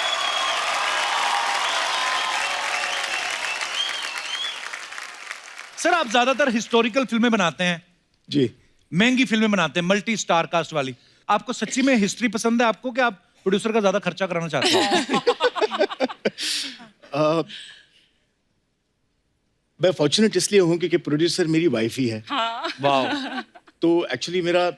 S1: Sir आप ज्यादातर हिस्टोरिकल फिल्में बनाते हैं
S4: जी,
S1: महंगी फिल्में बनाते हैं, मल्टी स्टार कास्ट वाली। आपको सच्ची में हिस्ट्री पसंद है आपको, कि आप प्रोड्यूसर का ज्यादा खर्चा कराना चाहते हैं?
S11: मैं फॉर्चुनेट इसलिए हूँ क्योंकि प्रोड्यूसर मेरी वाइफ ही है।
S1: वाह।
S11: तो एक्चुअली मेरा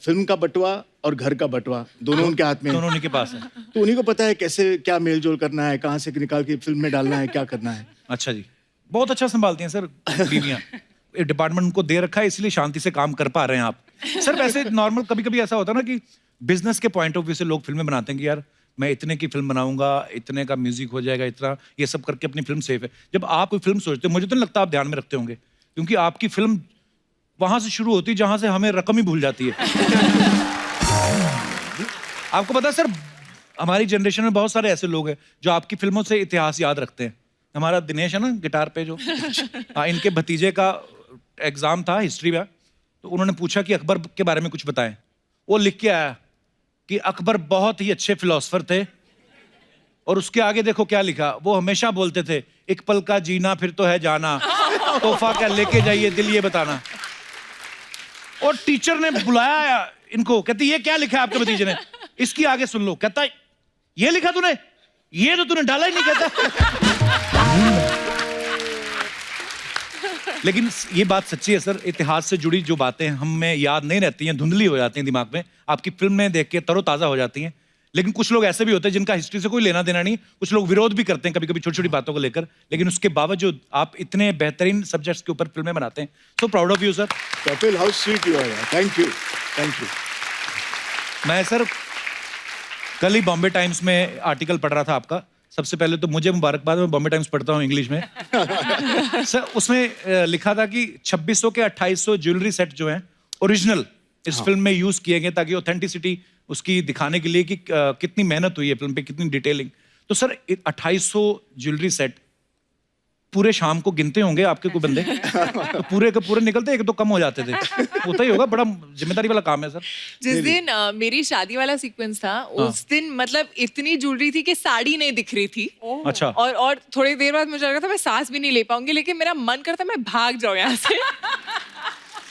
S11: फिल्म का बटवा और घर का बटवा दोनों उनके हाथ में,
S1: दोनों उन्हीं के पास है।
S11: तो उन्हीं को पता है कैसे क्या मेल जोल करना है, कहाँ से निकाल के फिल्म में डालना है, क्या करना है।
S1: अच्छा जी, बहुत अच्छा संभालती हैं सर बीवियां। एक डिपार्टमेंट उनको दे रखा है, इसलिए शांति से काम कर पा रहे हैं आप। सर वैसे नॉर्मल कभी कभी ऐसा होता है ना कि बिजनेस के पॉइंट ऑफ व्यू से लोग फिल्में बनाते हैं कि यार मैं इतने की फिल्म बनाऊंगा, इतने का म्यूजिक हो जाएगा, इतना ये सब करके अपनी फिल्म सेफ है। जब आप कोई फिल्म सोचते हो, मुझे तो नहीं लगता आप ध्यान में रखते होंगे, क्योंकि आपकी फिल्म वहां से शुरू होती है जहां से हमें रकम ही भूल जाती है। आपको पता है सर, हमारी जनरेशन में बहुत सारे ऐसे लोग हैं जो आपकी फिल्मों से इतिहास याद रखते हैं। हमारा दिनेश है ना गिटार पे जो, हाँ, इनके भतीजे का एग्जाम था हिस्ट्री का, तो उन्होंने पूछा कि अकबर के बारे में कुछ बताएं। वो लिख के आया कि अकबर बहुत ही अच्छे फिलोसफर थे, और उसके आगे देखो क्या लिखा, वो हमेशा बोलते थे एक पल का जीना फिर तो है जाना, तोहफा क्या लेके जाइए दिल ये बताना। और टीचर ने बुलाया इनको, कहती ये क्या लिखा है आपके भतीजे ने, इसकी आगे सुन लो। कहता है ये लिखा तूने, ये तो तूने डाला ही नहीं। कहता लेकिन ये बात सच्ची है सर, इतिहास से जुड़ी जो बातें हमें याद नहीं रहती हैं, धुंधली हो जाती हैं दिमाग में, आपकी फिल्में देख के तरोताजा हो जाती हैं। लेकिन कुछ लोग ऐसे भी होते हैं जिनका हिस्ट्री से कोई लेना देना नहीं, कुछ लोग विरोध भी करते हैं कभी कभी छोटी छोटी बातों को लेकर, लेकिन उसके बावजूद आप इतने बेहतरीन सब्जेक्ट्स के ऊपर फिल्में बनाते हैं। So proud of you sir.
S11: Kapil, how sweet you are. Thank you, thank you.
S1: मैं सर कल ही बॉम्बे टाइम्स में आर्टिकल पढ़ रहा था आपका। सबसे पहले तो मुझे मुबारकबाद, मैं बॉम्बे टाइम्स पढ़ता हूँ इंग्लिश में। सर उसमें लिखा था कि 2600 के 2800 ज्वेलरी सेट जो हैं ओरिजिनल इस फिल्म में यूज किए गए, ताकि ऑथेंटिसिटी उसकी दिखाने के लिए कि कितनी मेहनत हुई है फिल्म पे, कितनी डिटेलिंग। तो सर 2800 ज्वेलरी सेट पूरे शाम को गिनते होंगे आपके कोई बंदे? तो पूरे के पूरे निकलते, एक दो कम हो जाते थे, होता ही होगा। बड़ा जिम्मेदारी वाला काम है सर।
S6: जिस दिन मेरी शादी वाला सीक्वेंस था, उस दिन मतलब इतनी ज्वेलरी थी कि साड़ी नहीं दिख रही थी।
S1: अच्छा।
S6: और थोड़ी देर बाद मुझे लगा था मैं सांस भी नहीं ले पाऊंगी, लेकिन मेरा मन करता मैं भाग जाऊं यहाँ से।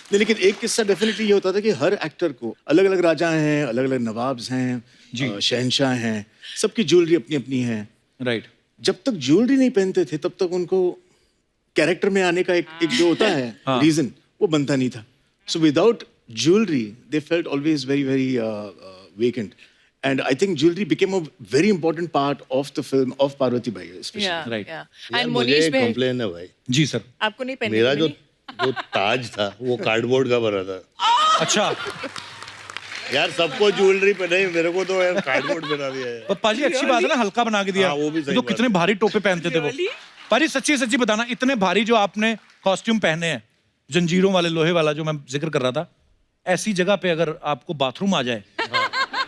S11: नहीं, लेकिन एक किस्सा डेफिनेटली ये होता था कि हर एक्टर को अलग अलग राजा हैं, अलग अलग नवाब्स हैं, शहनशाह हैं, सबकी ज्वेलरी अपनी अपनी है।
S1: राइट।
S11: जब तक ज्वेलरी नहीं पहनते थे तब तक उनको कैरेक्टर में आने का एक जो होता है रीजन, वो बनता नहीं था। So without jewellery they felt always very very vacant, and I think jewellery became a very important part of the film of Parvati by specially.
S1: Right.
S2: यार मुझे कंप्लेन है भाई।
S1: जी सर।
S6: आपको नहीं पहनने
S2: मेरा जो ताज था वो कार्डबोर्ड का बना था।
S1: अच्छा।
S2: यार सबको ज्वेलरी पहनाई, मेरे को तो यार कार्डबोर्ड बना दिया है।
S1: पाजी अच्छी बात है ना, हल्का बना के दिया।
S2: हाँ, वो भी सही
S1: तो
S2: बात
S1: कितने
S2: है।
S1: भारी टोपे पहनते थे वो। पाजी सच्ची सच्ची बताना, इतने भारी जो आपने कॉस्ट्यूम पहने हैं, जंजीरों वाले, लोहे वाला जो मैं जिक्र कर रहा था, ऐसी जगह पे अगर आपको बाथरूम आ जाए,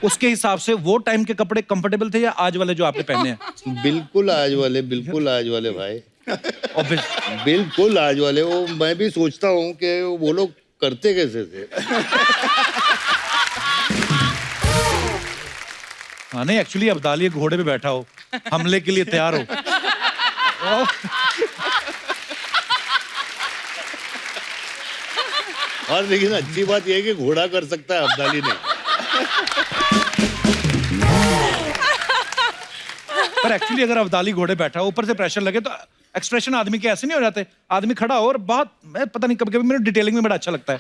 S1: उसके हिसाब से वो टाइम के कपड़े कंफर्टेबल थे या आज वाले जो आपने पहने हैं?
S2: बिल्कुल आज वाले, बिल्कुल आज वाले भाई, बिल्कुल आज वाले। वो मैं भी सोचता हूँ कि वो लोग करते कैसे थे।
S1: हाँ नहीं, एक्चुअली अब्दाली घोड़े पे बैठा हो, हमले के लिए तैयार हो।
S2: और लेकिन अच्छी बात यह है कि घोड़ा कर सकता है, अब्दाली नहीं।
S1: पर एक्चुअली अगर अब्दाली घोड़े बैठा हो, ऊपर से प्रेशर लगे, तो एक्सप्रेशन आदमी के ऐसे नहीं हो जाते। आदमी खड़ा हो और बहुत, मैं पता नहीं, कभी कभी मेरे डिटेलिंग में बड़ा अच्छा लगता है।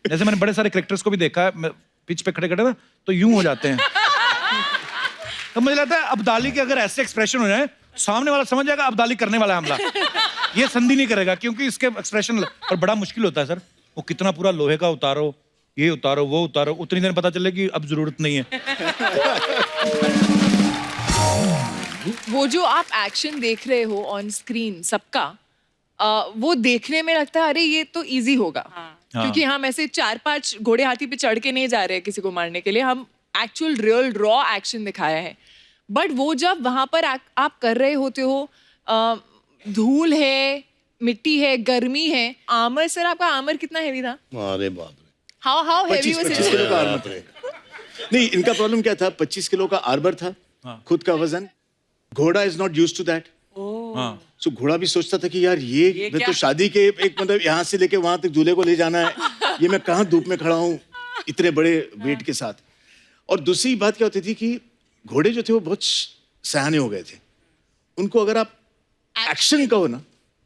S1: जैसे मैंने बड़े सारे कैरेक्टर्स को भी देखा है, पिच पे खड़े खड़े ना तो यूं हो जाते हैं। तो मुझे लगता है अब्दाली के अगर ऐसे एक्सप्रेशन हो जाए, सामने वाला समझ जाएगा अब्दाली करने वाला हमला, ये संधि नहीं करेगा, क्योंकि इसके एक्सप्रेशन। और बड़ा मुश्किल होता है सर, वो कितना पूरा लोहे का उतारो, ये उतारो, वो उतारो, उतनी देर पता चले कि अब जरूरत नहीं है।
S6: वो जो आप एक्शन देख रहे हो ऑन स्क्रीन सबका, वो देखने में लगता है अरे ये तो इजी होगा। क्योंकि हम ऐसे 4-5 घोड़े हाथी पे चढ़ के नहीं जा रहे हैं किसी को मारने के लिए, हम एक्चुअल रियल रॉ एक्शन दिखाया है। बट वो जब वहां पर आप कर रहे होते हो, धूल है, मिट्टी है, गर्मी है, आर्मर, सर आपका आर्मर कितना हेवी था?
S2: अरे बाप रे,
S6: हाउ हेवी वाज
S11: 25 किलो का आर्मर था। नहीं, इनका प्रॉब्लम क्या था, 25 किलो का आर्मर था, खुद का वजन। घोड़ा is not used to that. So घोड़ा भी सोचता था कि यार ये मैं तो शादी के एक मतलब यहाँ से लेके वहां तक दूल्हे को ले जाना है, ये मैं कहाँ धूप में खड़ा हूँ इतने बड़े वेट के साथ। और दूसरी बात क्या होती थी कि घोड़े जो थे वो बहुत सयाने हो गए थे, उनको अगर आप एक्शन कहो ना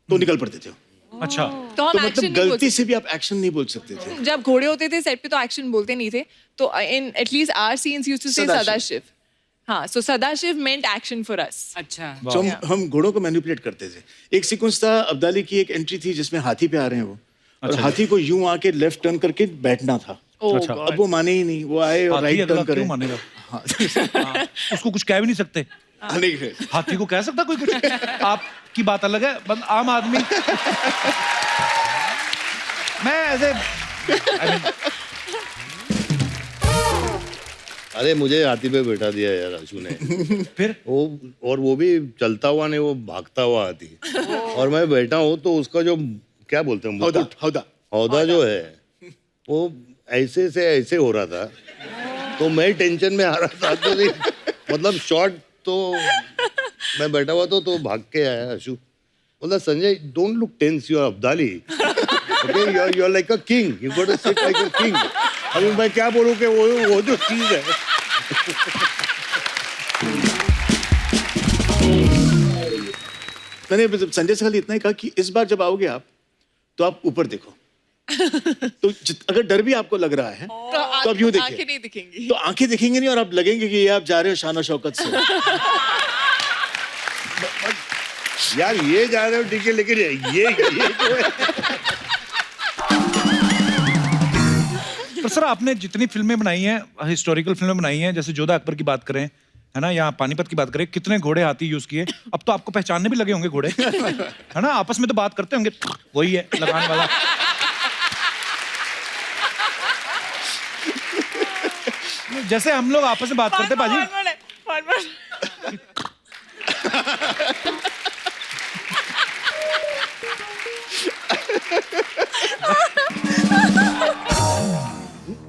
S11: तो निकल पड़ते थे।
S1: अच्छा।
S6: तो हम
S11: तो
S6: एक्शन
S11: मतलब गलती से भी आप एक्शन नहीं बोल सकते थे।
S6: जब घोड़े होते थे सेट पे तो एक्शन बोलते नहीं थे, तो in at least our scenes used to say Sadashiv. हाँ, so Sadashiv meant action for us.
S5: अच्छा।
S11: तो हम घोड़ों को मैनिपुलेट करते थे। एक सीक्वेंस था, अब्दाली की एक एंट्री थी जिसमें हाथी पे आ रहे हैं वो, और हाथी को यूं आके लेफ्ट टर्न करके बैठना था।
S1: अच्छा।
S11: अब वो माने ही नहीं, वो आए और राइट टर्न करे।
S1: मानेगा? उसको कुछ कह भी नहीं सकते। हाथी को कह सकता कोई कुछ? आपकी बात अलग है, आम आदमी। मैं ऐसे
S2: अरे मुझे हाथी पे बैठा दिया यार आशु ने।
S1: फिर
S2: वो भी चलता हुआ नहीं, वो भागता हुआ हाथी। और मैं बैठा हूँ तो उसका जो क्या बोलते हैं, हौदा जो है वो ऐसे से ऐसे हो रहा था, तो मैं टेंशन में आ रहा था। तो मतलब शॉट तो मैं बैठा हुआ तो भाग के आया आशु। बोला Sanjay don't look tense, you are Abdali, okay, you are like a king, you got to sit like a king. अभी मैं क्या बोलूं कि वो जो चीज है।
S11: मैंने संजय से खाली इतना ही कहा कि इस बार जब आओगे आप तो आप ऊपर देखो। तो अगर डर भी आपको लग रहा है तो आप यूं देखिए,
S6: आंखें नहीं दिखेंगी,
S11: तो आंखें दिखेंगी नहीं और आप लगेंगे कि ये आप जा रहे हो शान और शौकत से।
S2: यार ये जा रहे हो ठीक है, लेकिन ये जो है।
S1: पर सर आपने जितनी फिल्में बनाई हैं, हिस्टोरिकल फिल्में बनाई हैं, जैसे जोधा अकबर की बात करें, है ना, यहाँ पानीपत की बात करें, कितने घोड़े हाथी यूज किए, अब तो आपको पहचानने भी लगे होंगे घोड़े, है ना, आपस में तो बात करते होंगे, वही है लगान वाला। जैसे हम लोग आपस में बात करते बाजी।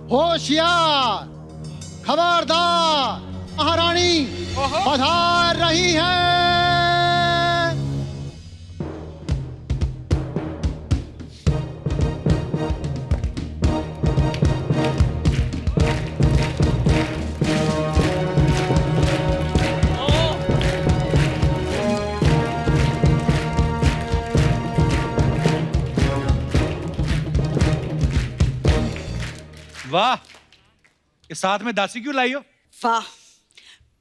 S12: होशियार, खबरदार, महारानी पधार रही है।
S1: वाह, ये साथ में दासी क्यों लाई हो?
S13: वाह,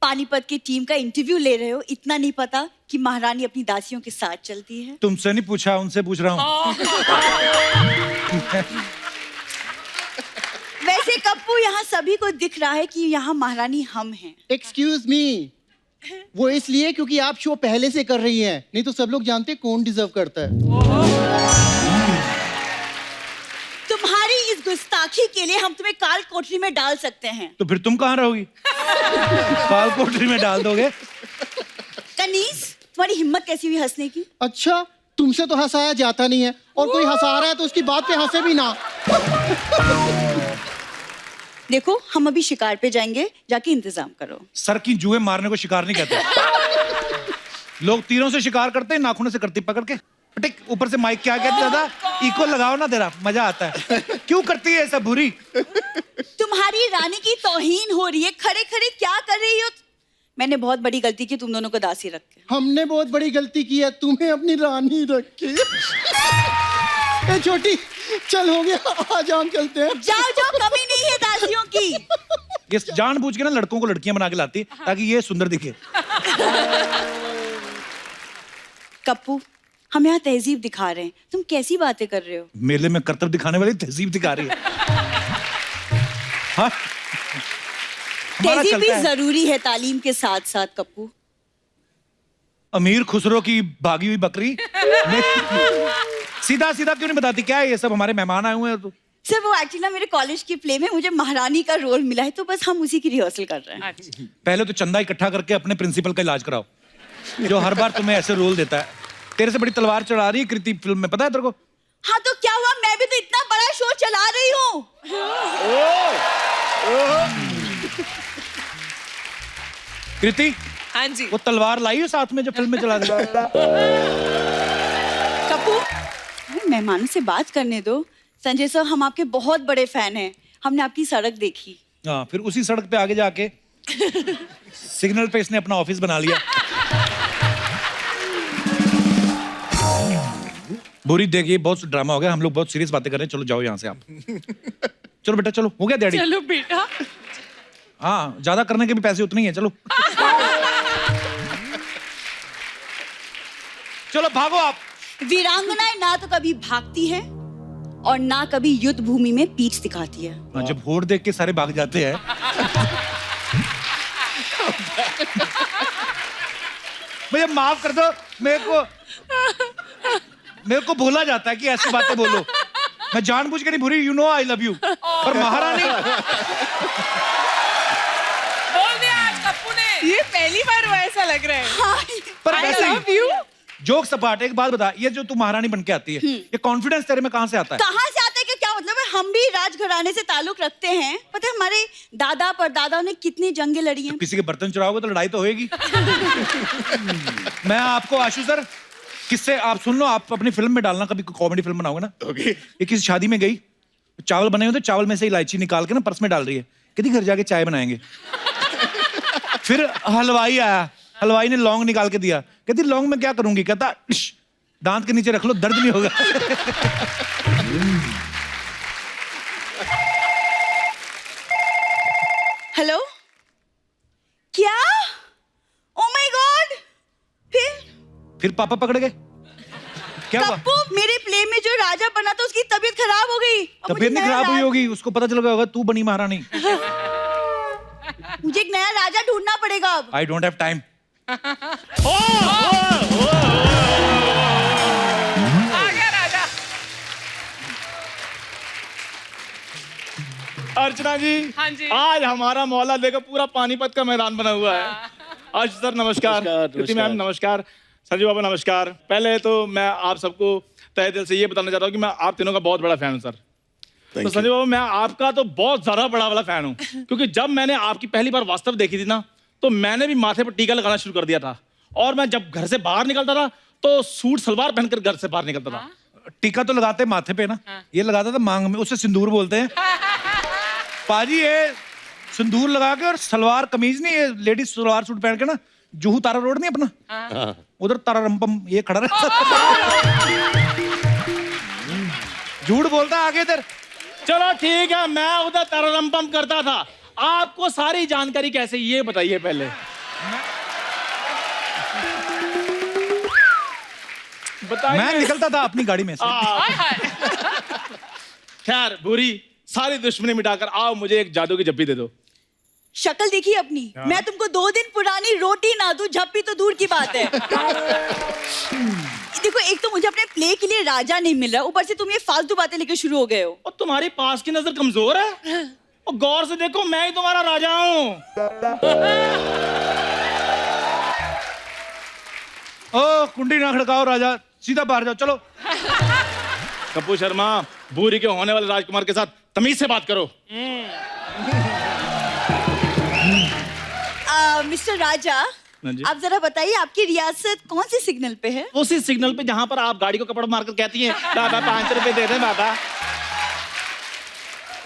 S13: पानीपत की टीम का इंटरव्यू ले रहे हो, इतना नहीं पता कि महारानी अपनी दासियों के साथ चलती है।
S1: तुमसे नहीं पूछा, उनसे पूछ रहा हूँ।
S13: वैसे कप्पू, यहाँ सभी को दिख रहा है कि यहाँ महारानी हम हैं।
S12: एक्सक्यूज मी, वो इसलिए क्योंकि आप शो पहले से कर रही हैं, नहीं तो सब लोग जानते हैं कौन डिजर्व करता है।
S13: तुम्हारी इस गुस्ताखी के लिए हम तुम्हें काल कोठरी में डाल सकते हैं।
S1: तो फिर तुम कहाँ रहोगी? काल कोठरी में डाल दोगे?
S13: कनीज, तुम्हारी हिम्मत कैसी हुई हंसने की?
S12: अच्छा, तुमसे तो हंसाया जाता नहीं है, और कोई हंसा रहा है तो उसकी बात पे हंसे भी ना।
S13: देखो, हम अभी शिकार पे जाएंगे, जाके इंतजाम करो।
S1: सर की जुए मारने को शिकार नहीं कहते। लोग तीरों से शिकार करते हैं, नाखूनों से करती पकड़ के। टिक, ऊपर से माइक क्या कहते दादा, इको लगाओ ना, तेरा मजा आता है। क्यों करती है ऐसा बुरी?
S13: तुम्हारी रानी की तौहीन हो रही है, खड़े खड़े क्या कर रही हो? मैंने बहुत बड़ी गलती की तुम दोनों को दासी रख के।
S12: हमने बहुत बड़ी गलती की है, तुम्हें अपनी रानी रख के। ए छोटी, चल हो गया, आज हम चलते हैं।
S13: जाओ जाओ, कमी नहीं है दासियों की।
S1: ये जानबूझ के ना लड़कों को लड़कियां बना के लाती है ताकि ये सुंदर दिखे।
S13: कप्पू, हम यहाँ तहजीब दिखा रहे हैं, तुम कैसी बातें कर रहे हो?
S1: मेले में करतब दिखाने वाली तहजीब दिखा रही है। हाँ?
S13: तहजीब भी जरूरी है तालीम के साथ साथ कप्पू।
S1: अमीर खुसरो की भागी हुई बकरी सीधा सीधा क्यों नहीं बताती? क्या है ये सब? हमारे मेहमान आए हुए हैं। तो
S13: सर, वो एक्चुअली ना मेरे कॉलेज की प्ले में मुझे महारानी का रोल मिला है, तो बस हम उसी की रिहर्सल कर रहे हैं।
S1: पहले तो चंदा इकट्ठा करके अपने प्रिंसिपल का इलाज कराओ, जो हर बार तुम्हें ऐसे रोल देता है। तेरे से बड़ी तलवार चढ़ा रही है कृति फिल्म में, पता है तेरे को?
S13: हाँ तो क्या हुआ, मैं भी तो इतना बड़ा शो चला रही हूँ।
S1: कृति,
S6: हाँ जी,
S1: वो तलवार लाई हो साथ में जो फिल्म में चला दी?
S13: कप्पू, मेहमानों से बात करने दो। संजय सर, हम आपके बहुत बड़े फैन हैं, हमने आपकी सड़क देखी।
S1: हाँ, फिर उसी सड़क पे आगे जाके सिग्नल पे इसने अपना ऑफिस बना लिया। बुरी, देखिए बहुत ड्रामा हो गया, हम लोग बहुत सीरियस बातें कर रहे हैं। चलो जाओ यहाँ से आप। चलो बेटा, चलो, हो गया डैडी?
S6: चलो बेटा।
S1: हाँ, ज्यादा करने के भी पैसे उतने ही है। चलो चलो भागो आप।
S13: वीरांगनाएं ना तो कभी भागती है और ना कभी युद्ध भूमि में पीठ दिखाती है।
S1: हाँ, जब होड़ देख के सारे भाग जाते हैं। मुझे माफ कर दो, मेरे को बोला जाता है कि ऐसी बातें बोलो। मैं जानबूझ के नहीं भूरी, you know I love you. पर महारानी
S6: बोल दिया आज कप्पू ने। ये पहली बार हुआ ऐसा लग रहा है।
S13: हाँ।
S1: पर
S6: I
S1: वैसे
S6: love you।
S1: जोक सपाट, एक बात बता, ये जो तू महारानी बन के आती है, ये कॉन्फिडेंस तेरे में कहाँ से आता है?
S13: कहाँ से आता है कि क्या मतलब है? हम भी राजघराने से ताल्लुक रखते हैं। पता है हमारे दादा परदादा ने कितनी जंगें लड़ी हैं।
S1: किसी के बर्तन चुराओगे तो लड़ाई तो होएगी। मैं आपको आशु सर किससे आप सुन लो, आप अपनी फिल्म में डालना, कभी कॉमेडी फिल्म बनाओगे ना।
S11: ओके।
S1: ये किसी शादी में गई, चावल बने हुए थे, चावल में से इलायची निकाल के ना पर्स में डाल रही है, कहती घर जाके चाय बनाएंगे। फिर हलवाई आया, हलवाई ने लौंग निकाल के दिया, कहती लौंग में क्या करूंगी, कहता दांत के नीचे रख लो, दर्द नहीं होगा।
S13: हेलो, क्या? ओ माय गॉड,
S1: फिर पापा पकड़ गए, क्या हुआ?
S13: कप्पू, मेरे प्ले में जो राजा बना था उसकी तबीयत खराब हो गई। अब मुझे
S1: तबीयत नहीं
S13: नया
S1: खराब हुई होगी, उसको पता चल गया होगा तू बनी महारानी।
S13: मुझे एक नया राजा ढूंढना पड़ेगा अब।
S1: I don't have time.
S14: Archana ji,
S5: हाँ जी।
S14: आज हमारा मोहल्ला देखो पूरा पानीपत का मैदान बना हुआ है। आज सर नमस्कार, कृति मैम नमस्कार, संजू बाबा नमस्कार। पहले तो मैं आप सबको तहे दिल से ये बताना चाहता हूँ कि मैं आप तीनों का बहुत बड़ा फैन हूँ सर। तो संजू बाबा, मैं आपका तो बहुत ज्यादा बड़ा वाला फैन हूँ, क्योंकि जब मैंने आपकी पहली बार वास्तव देखी थी ना, तो मैंने भी माथे पर टीका लगाना शुरू कर दिया था, और मैं जब घर से बाहर निकलता था तो सूट सलवार पहनकर घर से बाहर निकलता था।
S1: टीका तो लगाते माथे पे ना, ये लगाता था मांग में, उसे सिंदूर बोलते हैं। पाजी ये सिंदूर लगा के और सलवार कमीज नहीं, ये लेडीज सलवार सूट पहन के ना, जुहू तारा रोड नहीं अपना, उधर तारा रंपम ये खड़ा रहता। झूठ बोलता आगे इधर।
S14: चलो ठीक है, मैं उधर तररम करता था। आपको सारी जानकारी कैसे, ये बताइए पहले। बताइए।
S1: मैं निकलता था अपनी गाड़ी में से।
S14: खैर बुरी सारी दुश्मनी मिटाकर आओ, मुझे एक जादू की जप्पी दे दो।
S13: शक्ल देखी अपनी, मैं तुमको 2 दिन पुरानी रोटी ना दूं, झप्पी तो दूर की बात है। देखो, एक तो मुझे अपने प्ले के लिए राजा नहीं मिल रहा, ऊपर से तुम ये फालतू बातें लेकर शुरू हो गए हो।
S14: और तुम्हारी पास की नजर कमजोर है, और गौर से देखो, मैं ही तुम्हारा राजा हूँ।
S1: ओ कुंडी ना खड़काओ राजा, सीधा बाहर जाओ, चलो।
S14: कप्पू शर्मा, बूरी के होने वाले राजकुमार के साथ तमीज से बात करो।
S13: मिस्टर राजा, आप जरा बताइए आपकी रियासत कौन सी सिग्नल पे है?
S14: उसी सिग्नल पे जहां पर आप गाड़ी को कपड़ा मारकर कहती हैं बाबा 5 रुपए दे दे बाबा।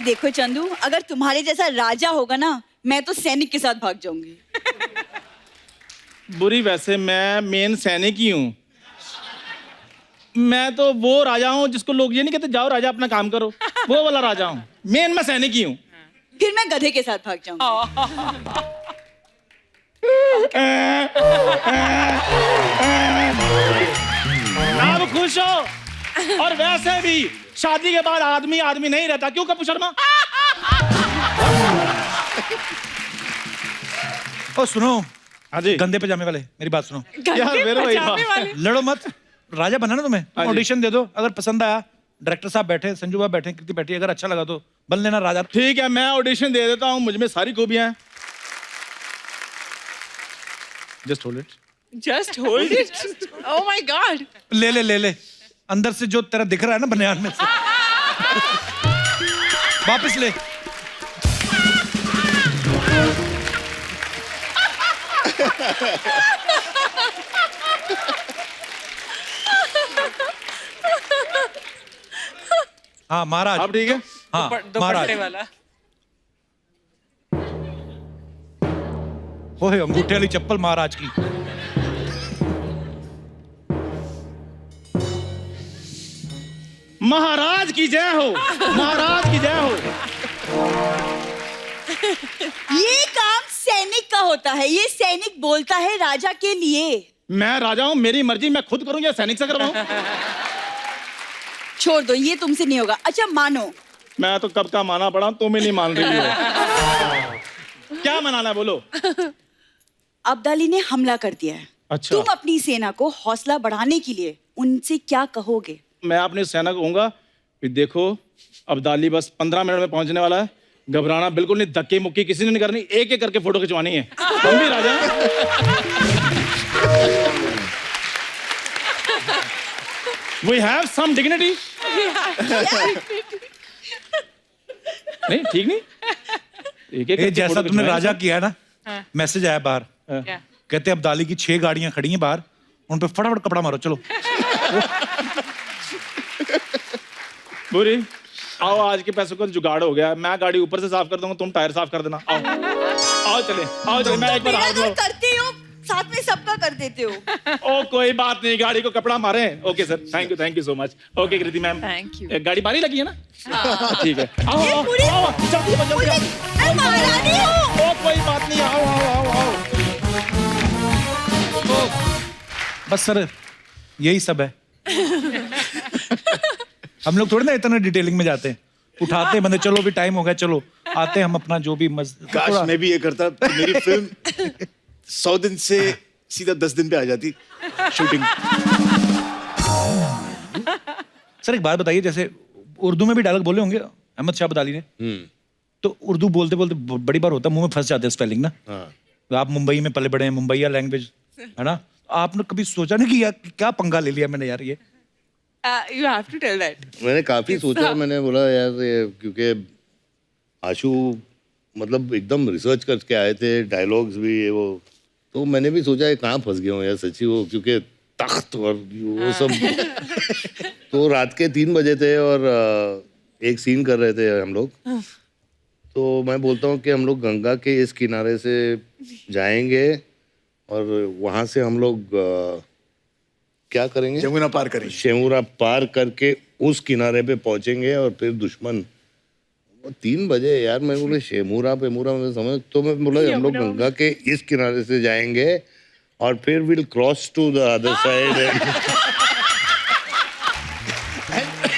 S13: देखो चंदू, अगर तुम्हारे जैसा राजा होगा ना, मैं तो सैनिक के साथ भाग जाऊंगी।
S14: बुरी, वैसे मैं मेन सैनिक ही हूँ। मैं तो वो राजा हूँ जिसको लोग ये नहीं कहते जाओ राजा अपना काम करो, वो वाला राजा हूँ। मेन मैं सैनिक ही हूँ।
S13: फिर मैं गधे के साथ भाग जाऊंगी।
S14: आप खुश हो? और वैसे भी शादी के बाद आदमी आदमी नहीं रहता, क्यों कप्पू शर्मा?
S1: ओ सुनो,
S14: हाँ जी,
S1: गंदे पजामे वाले, मेरी बात सुनो
S14: यार, मेरे भाई
S1: लड़ो मत, राजा बना ना तुम्हें, ऑडिशन दे दो, अगर पसंद आया, डायरेक्टर साहब बैठे, संजू बाबा बैठे, कृति बैठी, अगर अच्छा लगा तो बन लेना राजा।
S14: ठीक है, मैं ऑडिशन दे देता हूँ, मुझ में सारी खूबियां हैं। Just hold it,
S6: just hold it. Oh my God,
S1: ले ले ले ले, अंदर से जो तेरा दिख रहा है ना बनियान में से, वापस ले। हाँ महाराज,
S14: अब ठीक है।
S1: हाँ महाराज, वो है अंगूठे वाली चप्पल महाराज की।
S14: महाराज की जय हो, महाराज की जय हो।
S13: ये काम सैनिक का होता है, ये सैनिक बोलता है राजा के लिए।
S14: मैं राजा हूँ, मेरी मर्जी, मैं खुद करूँ या सैनिक से करवाऊँ?
S13: छोड़ दो, ये तुमसे नहीं होगा। अच्छा मानो।
S14: मैं तो कब का माना पड़ा, तुम ही नहीं मान रही हो। क्या मनाना है, बोलो।
S13: अब्दाली ने हमला कर दिया है।
S14: अच्छा।
S13: तुम अपनी सेना को हौसला बढ़ाने के लिए उनसे क्या कहोगे?
S14: मैं अपनी सेना को कहूंगा कि देखो, अब्दाली बस 15 मिनट में पहुंचने वाला है, घबराना बिल्कुल नहीं, धक्के मुक्की किसी ने नहीं करनी, एक एक करके फोटो खिंचवानी है। हम भी राजा We have some dignity. नहीं ठीक नहीं, एक एक
S1: जैसा तुमने राजा किया है ना, मैसेज आया बाहर, कहते अब्दाली की 6 गाड़ियां खड़ी हैं बाहर उन पे फटाफट कपड़ा मारो, चलो।
S14: बुरी आओ, आज के पैसों का जुगाड़ हो गया। मैं गाड़ी ऊपर से साफ कर दूंगा, तुम टायर साफ कर देना। आओ आओ चले, मैं एक बार हाथ धो।
S13: करते हो साथ में सबका कर देते हो।
S14: ओ कोई बात नहीं, गाड़ी को कपड़ा मारे। Okay sir, thank you so much. Okay Kriti ma'am,
S6: thank you.
S14: गाड़ी बारी लगी है ना? ठीक है, आओ
S13: ये
S14: आओ
S13: पूरी-
S14: आओ, जल्दी आओ, जल्दी आओ।
S13: मैं महारानी हूँ।
S14: ओ कोई बात नहीं, आओ आओ आओ आओ।
S1: बस सर, यही सब है। हम लोग थोड़ी ना इतना डिटेलिंग में जाते हैं, उठाते हैं बंदे, चलो भी टाइम हो गया, चलो आते हैं हम अपना जो भी
S11: काश मैं भी ये करता तो मेरी फिल्म 100 दिन से सीधा 10 दिन पे आ जाती शूटिंग।
S1: सर एक बात बताइए, जैसे उर्दू में भी डायलॉग बोले होंगे अहमद शाह अब्दाली ने, तो उर्दू बोलते बोलते बड़ी बार होता है मुंह में फंस जाते हैं स्पेलिंग ना। आप मुंबई में पले बड़े हैं, मुंबईया लैंग्वेज है ना, आपने कभी सोचा नहीं कि यार क्या पंगा ले लिया मैंने यार ये?
S6: You have to tell that.
S2: मैंने काफी सोचा, मैंने बोला यार ये, क्योंकि आशु मतलब एकदम रिसर्च करके आए थे, डायलॉग्स भी ये वो, तो मैंने भी सोचा ये कहाँ फंस गया हूँ यार सच्ची, वो क्योंकि तख्त और वो सब। तो रात के 3 बजे थे और एक सीन कर रहे थे हम लोग, तो मैं बोलता हूँ कि हम लोग गंगा के इस किनारे से जाएंगे और वहाँ से हम लोग क्या करेंगे,
S11: यमुना पार करेंगे,
S2: शेमुरा पार करके उस किनारे पे पहुंचेंगे और फिर दुश्मन 3 बजे यार, मैं बोले शेमुरा पेमुरा में समझ, तो मैं बोला हम लोग गंगा के इस किनारे से जाएंगे और फिर will cross to the other side.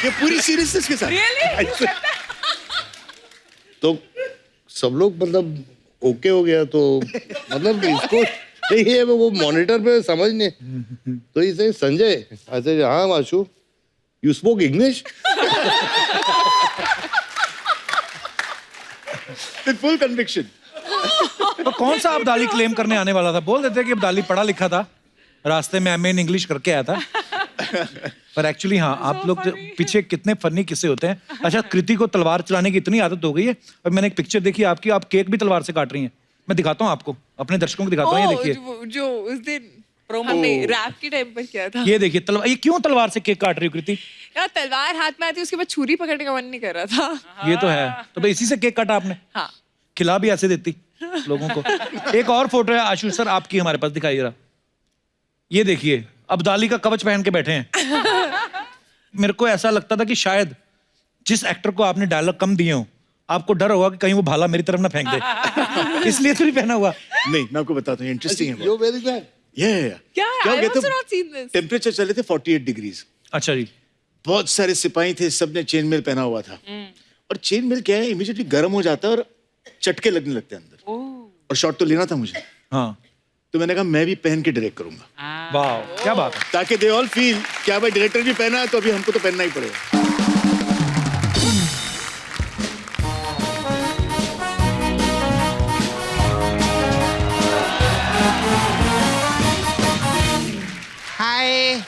S11: ये पूरी सीरीज के साथ
S2: तो सब लोग मतलब ओके हो गया, तो मतलब इसको नहीं है वो मॉनिटर पे समझ नहीं, तो इसे संजय ऐसे, हाँ Ashu you spoke English
S11: with full conviction.
S1: तो कौन सा अब्दाली क्लेम करने आने वाला था? बोल देते कि अब्दाली पढ़ा लिखा था, रास्ते में एमए इन इंग्लिश करके आया था। पर एक्चुअली हाँ, आप लोग पीछे कितने फनी किस्से होते हैं। अच्छा, कृति को तलवार चलाने की इतनी आदत हो गई है, और मैंने एक पिक्चर देखी आपकी, आप केक भी तलवार से काट रही हैं। मैं दिखाता हूँ आपको, अपने दर्शकों को दिखाता हूँ, ये देखिए।
S6: जो उस दिन हमने रैप के टाइम पर किया था।
S1: ये देखिए तलवार, ये क्यों तलवार से केक काट रही हो कृति?
S6: यार तलवार हाथ में आती, उसके बाद छुरी पकड़ने का मन नहीं कर रहा था।
S1: ये तो है, तो भाई इसी से केक काटा आपने?
S6: हाँ।
S1: खिला भी ऐसे देती लोगों को। एक और फोटो है आशु सर आपकी हमारे पास, दिखाइए जरा। ये देखिए अब्दाली का कवच पहन के बैठे हैं। मेरे को ऐसा लगता था कि शायद जिस एक्टर को आपने डायलॉग कम दिए हो, आपको डर होगा कि कहीं वो भाला मेरी तरफ ना फेंक दे, इसलिए तो नहीं पहना हुआ।
S11: नहीं, मैं आपको बताता हूँ, इंटरेस्टिंग है।
S2: You very bad.
S6: क्या I also not seen this.
S11: Temperature चले थे 48 डिग्रीज।
S1: अच्छा जी।
S11: बहुत सारे सिपाही थे, सबने चेन मेल पहना हुआ था, और चेन मेल क्या है, इमीडिएटली गर्म हो जाता है और चटके लगने लगते हैं अंदर, और शॉट तो लेना था मुझे।
S1: हाँ,
S11: तो मैंने कहा मैं भी पहन के डायरेक्ट करूंगा।
S1: वाह क्या बात है।
S11: ताकि दे ऑल फील क्या भाई डायरेक्टर भी पहना है तो अभी हमको तो पहनना ही पड़ेगा।
S3: हाय,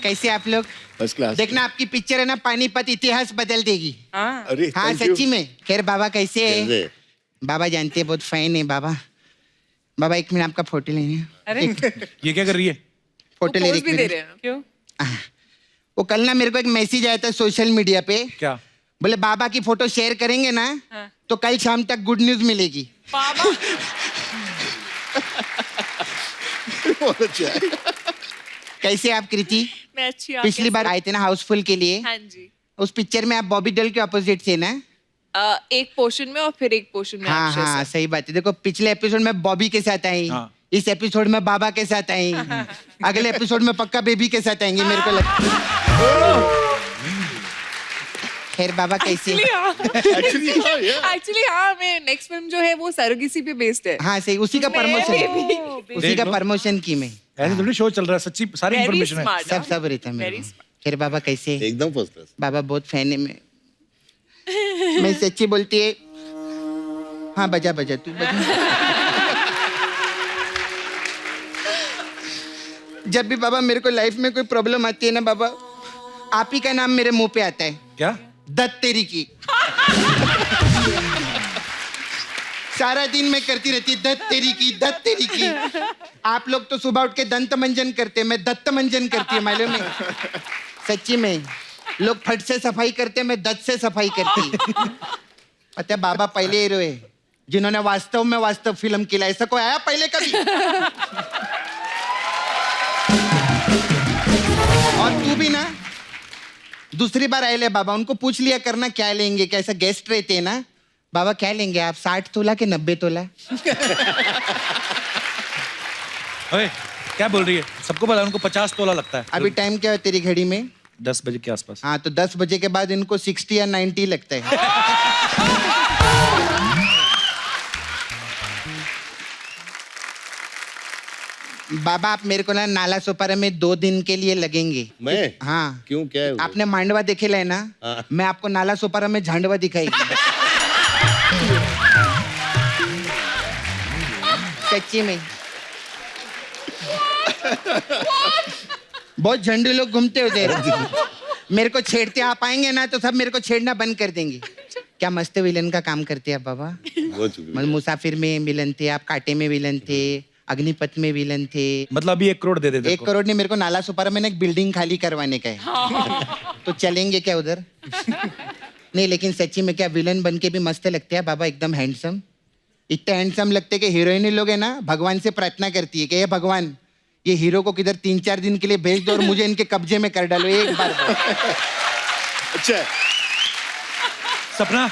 S3: कैसे आप लोग?
S11: First class.
S3: देखना आपकी पिक्चर है ना, पानीपत इतिहास बदल देगी।
S11: अरे
S3: हाँ
S11: thank you।
S3: सच्ची में। खैर बाबा कैसे है?
S2: कैसे?
S3: बाबा जानते हैं बहुत फाइन है बाबा। बाबा 1 मिनट आपका फोटो लेने हैं।
S6: अरे
S1: ये क्या कर रही है?
S3: फोटो ले
S6: पोज भी
S3: रही
S6: दे
S3: है।
S6: रहे हैं। क्यों?
S3: वो कल ना मेरे को एक मैसेज आया था सोशल मीडिया पे,
S1: क्या?
S3: बोले बाबा की फोटो शेयर करेंगे ना तो कल शाम तक गुड न्यूज मिलेगी।
S6: बाबा
S11: बहुत अच्छा है।
S3: कैसे आप कृति?
S6: मैं अच्छी हूँ।
S3: पिछली बार आए थे ना हाउसफुल के लिए,
S6: हाँ जी।
S3: उस पिक्चर में आप बॉबी डोल के अपोजिट थे ना?
S6: एक पोर्शन में और फिर एक पोर्शन में
S3: हाँ
S6: अक्षय
S3: हाँ
S6: सर।
S3: सही बात है। देखो पिछले एपिसोड में बॉबी के साथ आई,
S1: हाँ।
S3: इस एपिसोड में बाबा के साथ आई, अगले एपिसोड में पक्का बेबी के साथ आएंगे मेरे को लगता है। खैर बाबा कैसे?
S6: एक्चुअली हाँ, मैं नेक्स्ट फिल्म जो है वो सरोगेसी पे बेस्ड है।
S3: हाँ सही, उसी का प्रमोशन, उसी का प्रमोशन की मैं।
S1: ऐसे थोड़ी शो चल रहा है, सच्ची सारी
S6: Very
S1: इन्फॉर्मेशन है।
S6: smart,
S3: सब सब रहता है मेरे को। खैर बाबा कैसे?
S2: एकदम फर्स्ट क्लास।
S3: बाबा बहुत फैन है मैं सच्ची बोलती है। हाँ बजा बजा तू बजा। जब भी बाबा मेरे को लाइफ में कोई प्रॉब्लम आती है ना बाबा, आप ही का नाम मेरे मुंह पे आता है।
S1: क्या?
S3: दत्त तेरी की। सारा दिन मैं करती रहती दत्त तेरी की। आप लोग तो सुबह उठ के दंत मंजन करते, मैं दत्त मंजन करती है, मालूम है? सच्ची में लोग फट से सफाई करते, मैं दत्त से सफाई करती। पता है बाबा पहले हीरो है जिन्होंने वास्तव में वास्तव फिल्म किया। ऐसा कोई आया पहले कभी? और तू भी ना दूसरी बार आए ले बाबा, उनको पूछ लिया करना क्या लेंगे, कैसा गेस्ट रहते हैं ना। बाबा क्या लेंगे आप, 60 तोला के 90 तोला?
S1: ओए, क्या बोल रही है? सबको पता है उनको 50 तोला लगता है।
S3: अभी टाइम क्या है तेरी घड़ी में?
S1: 10 बजे के आसपास।
S3: हाँ तो 10 बजे के बाद इनको 60 या 90 लगता है। बाबा आप मेरे को ना नाला सोपारा में 2 दिन के लिए लगेंगे।
S2: मैं?
S3: हाँ।
S2: क्यों, क्या है वो?
S3: आपने मांडवा देखेला है ना?
S2: हाँ।
S3: मैं आपको नाला सोपारा में झांडवा दिखाएगी। सच्ची में बहुत झंडे लोग घूमते होते मेरे को छेड़ते आप आएंगे ना तो सब मेरे को छेड़ना बंद कर देंगे। क्या मस्त विलन का काम करते हैं आप बाबा। मतलब मुसाफिर में विलन थे आप, कांटे में विलन थे, अग्निपथ में विलन थे।
S1: मतलब अभी 1 करोड़ दे देते।
S3: 1 करोड़ नहीं, मेरे को नाला सुपारा में ना एक बिल्डिंग खाली करवाने का है। तो चलेंगे क्या उधर? नहीं लेकिन सच्ची में क्या विलन बन के भी मस्त लगते हैं बाबा, एकदम हैंडसम। इतने हैंडसम लगते कि हीरोइन लोग है ना भगवान से प्रार्थना करती है कि हे भगवान ये हीरो को किधर 3-4 दिन के लिए भेज दो और मुझे इनके कब्जे में कर डालो एक बार।
S11: अच्छा
S1: सपना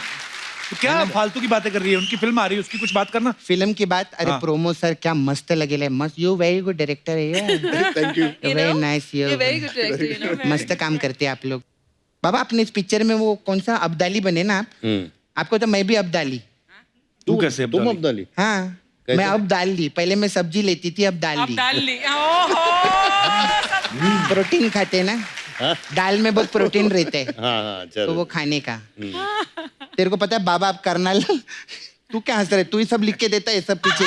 S1: तो क्या फालतू की बातें कर रही है? उनकी फिल्म आ रही है, उसकी कुछ बात करना।
S3: फिल्म की बात? अरे
S1: हाँ।
S3: प्रोमो सर क्या मस्त लगेला, मस्त। यू वेरी गुड डायरेक्टर है।
S11: Thank you.
S3: Very nice. You
S6: very good director, you know.
S3: मस्त काम करते हैं आप लोग। बाबा अपने इस पिक्चर में वो कौन सा अब्दाली बने ना आप? आपको तो मैं भी अब्दाली।
S1: तू कैसे?
S2: तुम अब्दाली?
S3: हाँ
S2: कैसे?
S3: मैं अब दाल ली, पहले मैं सब्जी लेती थी, अब दाल ली।
S5: डाल ली ओहो
S3: प्रोटीन खाते हैं ना, दाल में बहुत प्रोटीन रहता है।
S2: हाँ चलो।
S3: तो वो खाने का। तेरे को पता है बाबा आप करनाल तू क्या हंस रहे? तू ही सब लिख के देता है सब पीछे।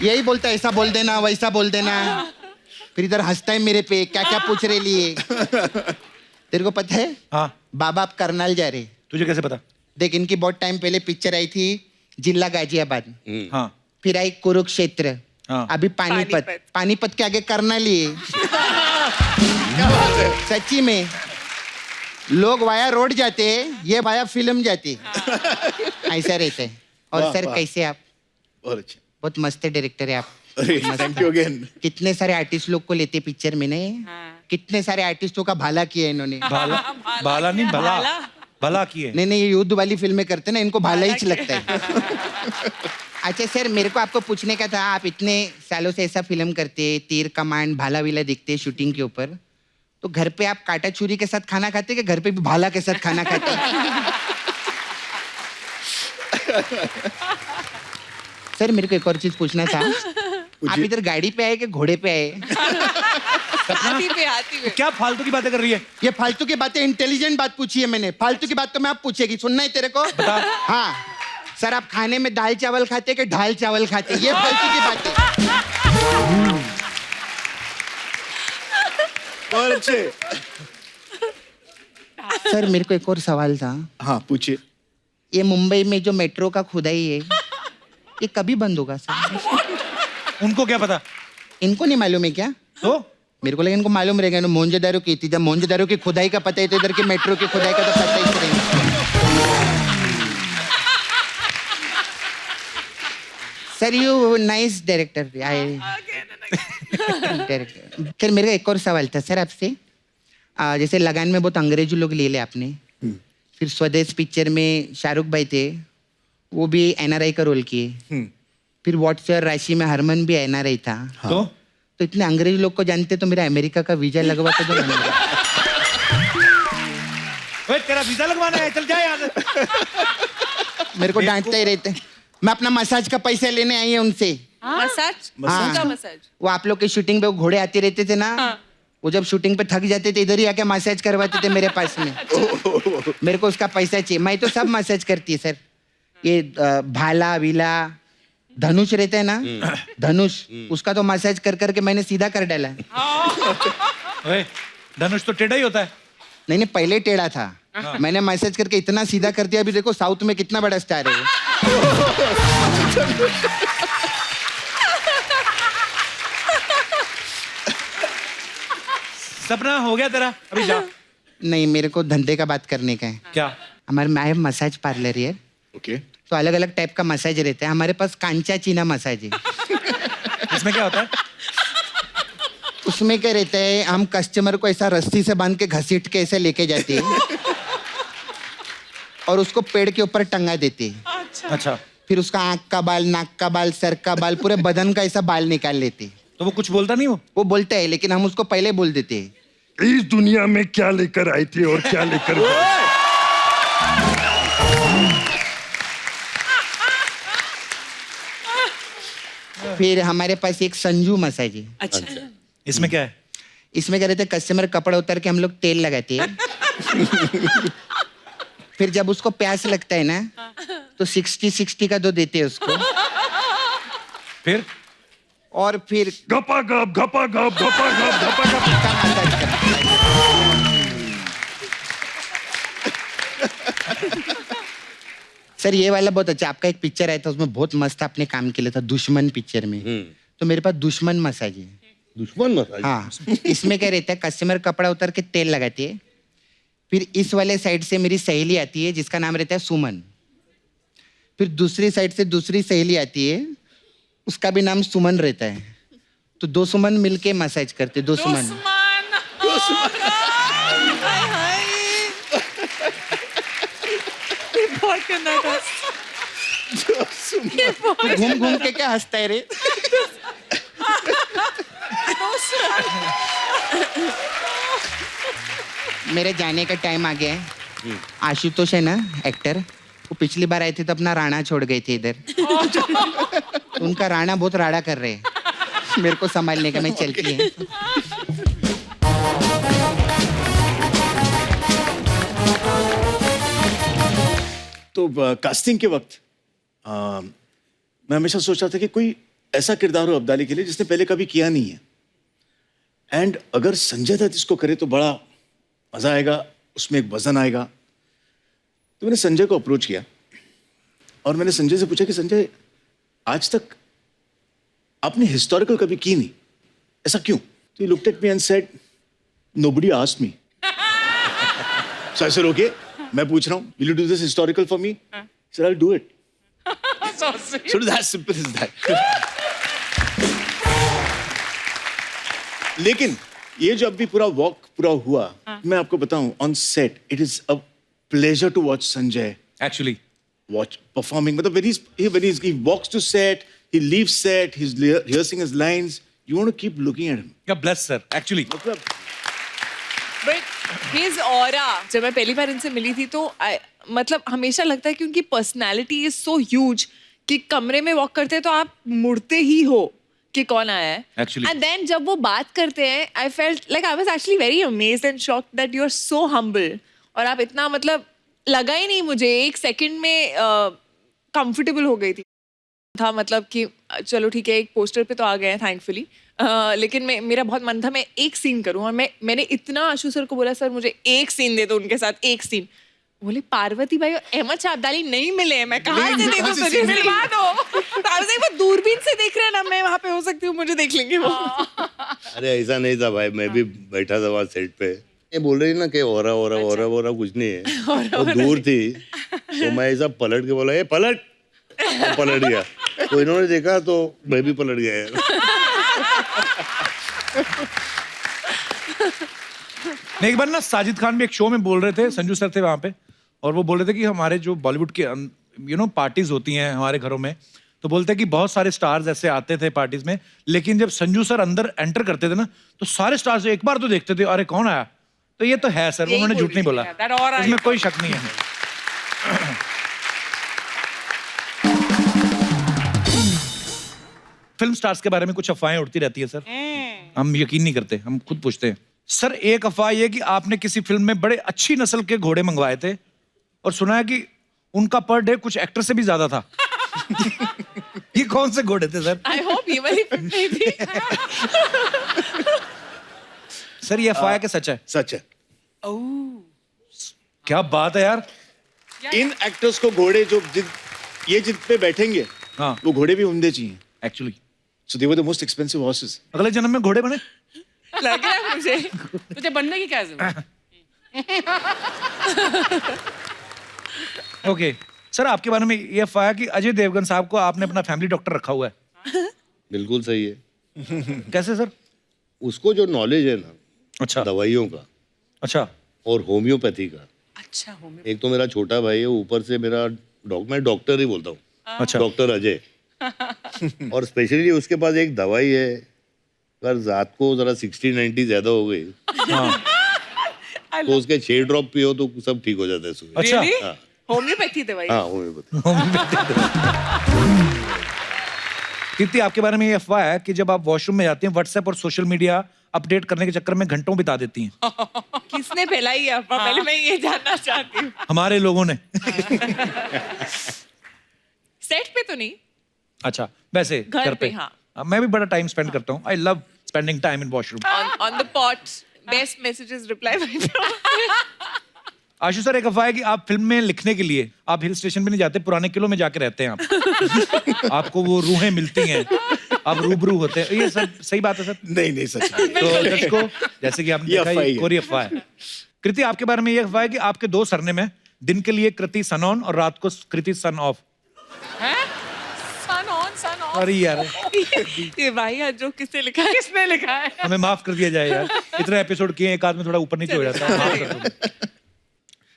S3: यही बोलता है ऐसा बोल देना वैसा बोल देना, फिर इधर हंसता है मेरे पे, क्या क्या पूछ रहे लिए। तेरे को पता है
S1: हाँ
S3: बाबा आप करनाल जा रहे?
S1: तुझे कैसे पता?
S3: देख इनकी बहुत टाइम पहले पिक्चर आई थी जिला गाजियाबाद,
S1: हाँ
S3: फिर आई कुरुक्षेत्र,
S1: हाँ।
S3: अभी पानीपत। पानीपत के आगे करनाल ही है। सच्ची में लोग वाया रोड जाते हैं, ये वाया फिल्म जाती है। ऐसा रहता है। और
S11: वाह,
S3: सर
S11: वाह।
S3: कैसे आप?
S11: बहुत अच्छा।
S3: बहुत मस्त डायरेक्टर है आप।
S11: अरे थैंक यू अगेन।
S3: कितने सारे आर्टिस्ट लोग को लेते पिक्चर में नहीं? कितने सारे आर्टिस्टों का भाला किया इन्होंने।
S1: भाला नहीं भला, भला किए।
S3: नहीं नहीं ये युद्ध वाली फिल्में करते ना, इनको भाला ही लगता है। अच्छा सर मेरे को आपको पूछने का था, आप इतने सालों से ऐसा फिल्म करते, तीर कमान भाला विला दिखते शूटिंग के ऊपर, तो घर पे आप काटा छुरी के साथ खाना खाते कि घर पे भी भाला के साथ खाना खाते? सर मेरे को एक और चीज पूछना था, आप इधर गाड़ी पे आए कि घोड़े पे आए?
S6: हाथी पे।
S1: क्या फालतू की बातें कर रही है?
S3: ये फालतू की बातें, इंटेलिजेंट बात पूछी है मैंने। फालतू की बात तो मैं आप पूछेगी, सुनना है तेरे को? हाँ सर आप खाने में दाल चावल खाते कि ढाल चावल खाते? ये फालतू की बात है।
S11: बहुत अच्छे।
S3: सर मेरे को एक और सवाल था।
S11: हाँ पूछिए।
S3: ये मुंबई में जो मेट्रो का खुदाई है ये कभी बंद होगा सर?
S1: उनको क्या पता?
S3: इनको नहीं मालूम है क्या?
S1: तो
S3: मेरे को लगा इनको मालूम रहेगा। मोहनजोदारो की थी, जब मोहनजोदारो की खुदाई का पता है तो इधर की मेट्रो की खुदाई का तो पता ही रहेगा। Sir you nice director. Director sir मेरे का एक और सवाल था सर आपसे। जैसे लगान में बहुत अंग्रेजी लोग ले ले आपने, फिर स्वदेश पिक्चर में शाहरुख भाई थे, वो भी एनआरआई का रोल किए, फिर व्हाट्सएप राशि में हरमन भी एनआरआई था।
S1: तो
S3: इतने अंग्रेजी लोग को जानते तो मेरा अमेरिका का वीजा लगवा के दो।
S1: ओए तेरा वीजा लगवाना है, चल जा यहाँ से।
S3: मेरे को डांटते ही रहते। मैं अपना मसाज का पैसा लेने आई है उनसे।
S6: मसाज?
S3: हाँ।
S6: का मसाज?
S3: वो आप लोग की शूटिंग पे वो घोड़े आते रहते थे ना, वो जब शूटिंग पे थक जाते थे इधर ही आके मसाज करवाते थे मेरे पास में। मेरे को उसका पैसा चाहिए। मैं तो सब मसाज करती है सर। ये भाला विला धनुष रहता है ना, धनुष, उसका तो मसाज कर करके मैंने सीधा कर डाला।
S1: ओए धनुष तो टेढ़ा ही होता है।
S3: नहीं पहले टेढ़ा था। मैंने मैसेज करके इतना सीधा कर दिया, अभी देखो साउथ में कितना बड़ा स्टार है वो।
S1: सपना हो गया तेरा, अभी जा।
S3: नहीं, मेरे को धंधे का बात करने का है।
S1: क्या?
S3: हमारे में मसाज पार्लर है।
S11: ओके।
S3: तो अलग अलग टाइप का मसाज रहता है। हमारे पास कांचा चीना मसाज है।
S1: इसमें क्या होता है?
S3: उसमें क्या रहता है, हम कस्टमर को ऐसा रस्सी से बांध के घसीट के ऐसे लेके जाते हैं और उसको पेड़ के ऊपर टंगा देते हैं।
S1: अच्छा।
S3: फिर उसका आँख का बाल, नाक का बाल, सर का बाल, पूरे बदन का ऐसा बाल निकाल लेते हैं।
S1: तो वो कुछ बोलता नहीं? वो
S3: बोलता है, लेकिन हम उसको पहले बोल देते हैं
S15: इस दुनिया में क्या लेकर आई थी और क्या लेकर
S3: फिर हमारे पास एक संजू मसाज है।
S13: अच्छा।
S1: इसमें क्या है?
S3: इसमें क्या रहता है, कस्टमर कपड़ा उतार के हम लोग तेल लगाते हैं। फिर जब उसको प्यास लगता है ना, तो 60-60 का दो देते हैं उसको।
S1: फिर
S3: और फिर
S15: गपा गप घपा गप घपा गप घपा गप।
S3: सर ये वाला बहुत अच्छा, आपका एक पिक्चर आया था उसमें बहुत मस्त आपने काम किया था, दुश्मन पिक्चर में। तो मेरे पास दुश्मन मसाज है।
S2: दुश्मन मसाज?
S3: हाँ। इसमें क्या रहता है, कस्टमर कपड़ा उतार के तेल लगाती है। फिर इस वाले साइड से मेरी सहेली आती है जिसका नाम रहता है सुमन। फिर दूसरी साइड से दूसरी सहेली आती है, उसका भी नाम सुमन रहता है। तो दो सुमन मिलके मसाज करते, दो सुमन। घूम घूम के क्या हंसता है रे? मेरे जाने का टाइम आ गया है। आशुतोष है ना एक्टर, वो पिछली बार आए थे तो अपना राणा छोड़ गए थे इधर। उनका राणा बहुत राड़ा कर रहे हैं, मेरे को संभालने का। मैं चलती है।
S11: तो कास्टिंग के वक्त मैं हमेशा सोच रहा था कि कोई ऐसा किरदार हो अब्दाली के लिए जिसने पहले कभी किया नहीं है। एंड अगर संजय दत्त इसको करे तो बड़ा मजा आएगा, उसमें एक वजन आएगा। तो मैंने संजय को अप्रोच किया और मैंने संजय से पूछा कि संजय, आज तक आपने हिस्टोरिकल कभी की नहीं, ऐसा क्यों? तो he looked at me and said, nobody asked me. So I said okay, मैं पूछ रहा हूँ, will you do this historical for me? Sir I will do it. So that's simple as that. लेकिन ये जो अभी पूरा वॉक पूरा हुआ, मैं आपको बताऊं, on set it is a pleasure to watch Sanjay
S1: actually
S11: watch performing. मतलब when he walks to set, he leaves set, he's rehearsing his lines, you want to keep looking at him.
S1: Yeah, bless sir, actually.
S6: But his aura, जब मैं पहली बार इनसे मिली थी तो मतलब हमेशा लगता है कि उनकी पर्सनैलिटी इज सो ह्यूज कि कमरे में वॉक करते हैं तो आप मुड़ते ही हो कि कौन आया है।
S1: Actually.
S6: एंड देन जब वो बात करते हैं, I felt like I was actually very amazed and shocked that you are so humble. और आप इतना, मतलब लगा ही नहीं मुझे, एक सेकंड में कंफर्टेबल हो गई थी। था मतलब कि चलो ठीक है, एक पोस्टर पे तो आ गए हैं थैंकफुली, लेकिन मेरा बहुत मन था मैं एक सीन करूं। और मैंने इतना आशु सर को बोला, सर मुझे एक सीन दे दो उनके साथ, एक सीन। बोले पार्वती भाई और अहमद शाह अब्दाली नहीं मिले, मैं कहाँ से देखूं तुझे, मिलवा दो। वो दूरबीन से देख रहे हैं ना, मैं वहाँ पे हो सकती हूँ, मुझे देख लेंगे वो।
S2: अरे ऐसा नहीं था भाई, मैं भी बैठा था वहाँ सेट पे। ये बोल रही ना कि ओरा कुछ नहीं है, वो दूर थी। तो मैं ऐसा पलट के बोला, ये पलट, पलट गया। तो इन्होंने देखा तो मैं भी पलट गया यार।
S1: एक बार ना साजिद खान भी एक शो में बोल रहे थे, संजू सर थे वहाँ पे, और वो बोल रहे थे कि हमारे जो बॉलीवुड के पार्टीज होती हैं हमारे घरों में, तो बोलते हैं कि बहुत सारे स्टार्स ऐसे आते थे पार्टीज में, लेकिन जब संजू सर अंदर एंटर करते थे ना, तो सारे स्टार्स एक बार तो देखते थे, अरे कौन आया? तो ये तो है सर, वो उन्होंने झूठ नहीं बोला, इसमें कोई शक नहीं है। फिल्म स्टार्स के बारे में कुछ अफवाहें उड़ती रहती है सर, हम यकीन नहीं करते, हम खुद पूछते हैं। सर एक अफवाह ये कि आपने किसी फिल्म में बड़े अच्छी नस्ल के घोड़े मंगवाए थे और सुना है कि उनका पर डे कुछ एक्टर से भी ज्यादा था। ये कौन से घोड़े थे सर?
S6: आई होप ये वाली फिल्म नहीं थी।
S1: सर ये अफवाह है कि सच है?
S11: सच है।
S6: ओह
S1: क्या बात है यार।
S11: इन एक्टर्स को घोड़े जो ये जिन पे बैठेंगे
S1: हाँ
S11: वो घोड़े भी उम्दे चाहिए
S1: actually.
S11: So they were the most expensive horses.
S1: अगले जन्म में घोड़े बने।
S5: लग रहा है मुझे तुझे बनने की क्या जरूरत।
S1: ओके सर, आपके बारे में ये अफवाह है कि अजय देवगन साहब को आपने अपना फैमिली डॉक्टर रखा हुआ है।
S2: बिल्कुल सही है।
S1: कैसे सर?
S2: उसको जो नॉलेज है ना,
S1: अच्छा,
S2: दवाइयों का,
S1: अच्छा,
S2: और होम्योपैथी का।
S5: अच्छा
S2: एक तो मेरा छोटा भाई है, ऊपर से मेरा मैं डॉक्टर ही बोलता हूँ,
S1: अच्छा,
S2: डॉक्टर अजय। और स्पेशली उसके पास एक दवाई है, अगर रात को जरा 60-90 ज्यादा हो गई तो उसके 6 ड्रॉप पियो तो सब ठीक हो जाता है सुबह।
S1: अच्छा,
S2: हाँ,
S5: होम्योपैथी दवाई।
S2: हाँ होम्योपैथी।
S1: कीर्ति, आपके बारे में ये अफवाह है कि जब आप वॉशरूम में जाती हैं व्हाट्सएप और सोशल मीडिया अपडेट करने के चक्कर में घंटों बिता देती हैं।
S6: किसने फैलाई है अफवाह? पहले मैं ये जानना चाहती हूँ।
S1: हमारे लोगों ने।
S6: सेट पे तो नहीं,
S1: अच्छा, वैसे
S6: घर पे। हाँ,
S1: मैं भी बड़ा टाइम स्पेंड करता हूँ। I love spending time in washroom.
S6: On the pot best messages reply.
S1: Ashu sir, एक अफवाह है कि आप फिल्म में लिखने के लिए आप हिल स्टेशन पे नहीं जाते, पुराने किलों में जाके रहते हैं आप। आपको वो रूहें मिलती हैं, आप रूबरू होते हैं। ये सब सही बात है सर?
S11: नहीं सच नहीं।
S1: तो दर्शकों, जैसे कि आपने देखा ये कोरी अफवाह है। कृति, आपके बारे में ये अफवाह है कि आपके 2 सरनेम है, दिन के लिए कृति सन ऑन और रात को Kriti sun off.
S6: Sun on sun off.
S1: अरे यार,
S6: ये भाई जो किसने लिखा है? किसने लिखा है?
S1: हमें माफ कर दिया जाए यार, इतने एपिसोड किए, एक आदमी थोड़ा ऊपर नीचे हो जाता है, माफ कर दो।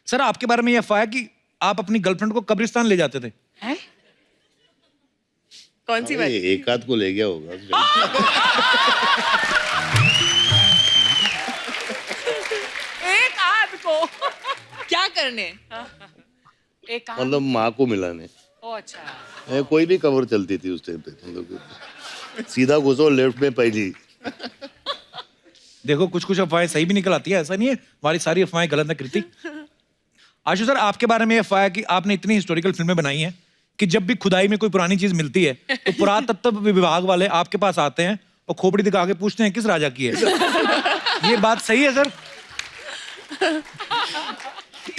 S1: सर, आपके बारे में ये अफवाह है कि आप अपनी गर्लफ्रेंड को कब्रिस्तान ले जाते थे।
S6: हैं? कौन सी बात?
S2: एक आध को ले गया होगा।
S6: एक आध को क्या करने?
S5: एक काम।
S2: मतलब माँ को मिलाने।
S5: ओ अच्छा।
S2: कोई भी कवर चलती थी उस टाइम पे, मतलब सीधा घुसो लेफ्ट में पहली।
S1: देखो, कुछ कुछ अफवाहें सही भी निकल आती है, ऐसा नहीं है हमारी सारी अफवाहें गलत है। कृति, आशु सर, आपके बारे में ये अफवाह है कि आपने इतनी हिस्टोरिकल फिल्में बनाई हैं कि जब भी खुदाई में कोई पुरानी चीज मिलती है तो पुरातत्व विभाग वाले आपके पास आते हैं और खोपड़ी दिखा के पूछते हैं किस राजा की है। ये बात सही है सर?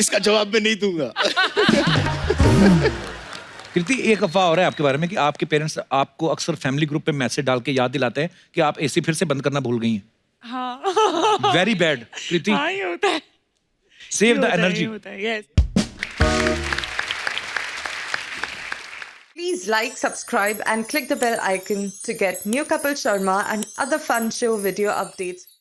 S11: इसका जवाब मैं नहीं दूंगा।
S1: कृति, एक अफवाह हो रहा है आपके बारे में कि आपके पेरेंट्स आपको अक्सर फैमिली ग्रुप पे मैसेज डाल के याद दिलाते हैं कि आप एसी फिर से बंद करना भूल गई हैं।
S6: हाँ।
S1: वेरी बैड कृति।
S6: हाँ, ये होता है।
S1: Save the energy.
S6: Yes.
S16: Please like, subscribe and click the bell icon to get new Kapil Sharma and other fun show video updates.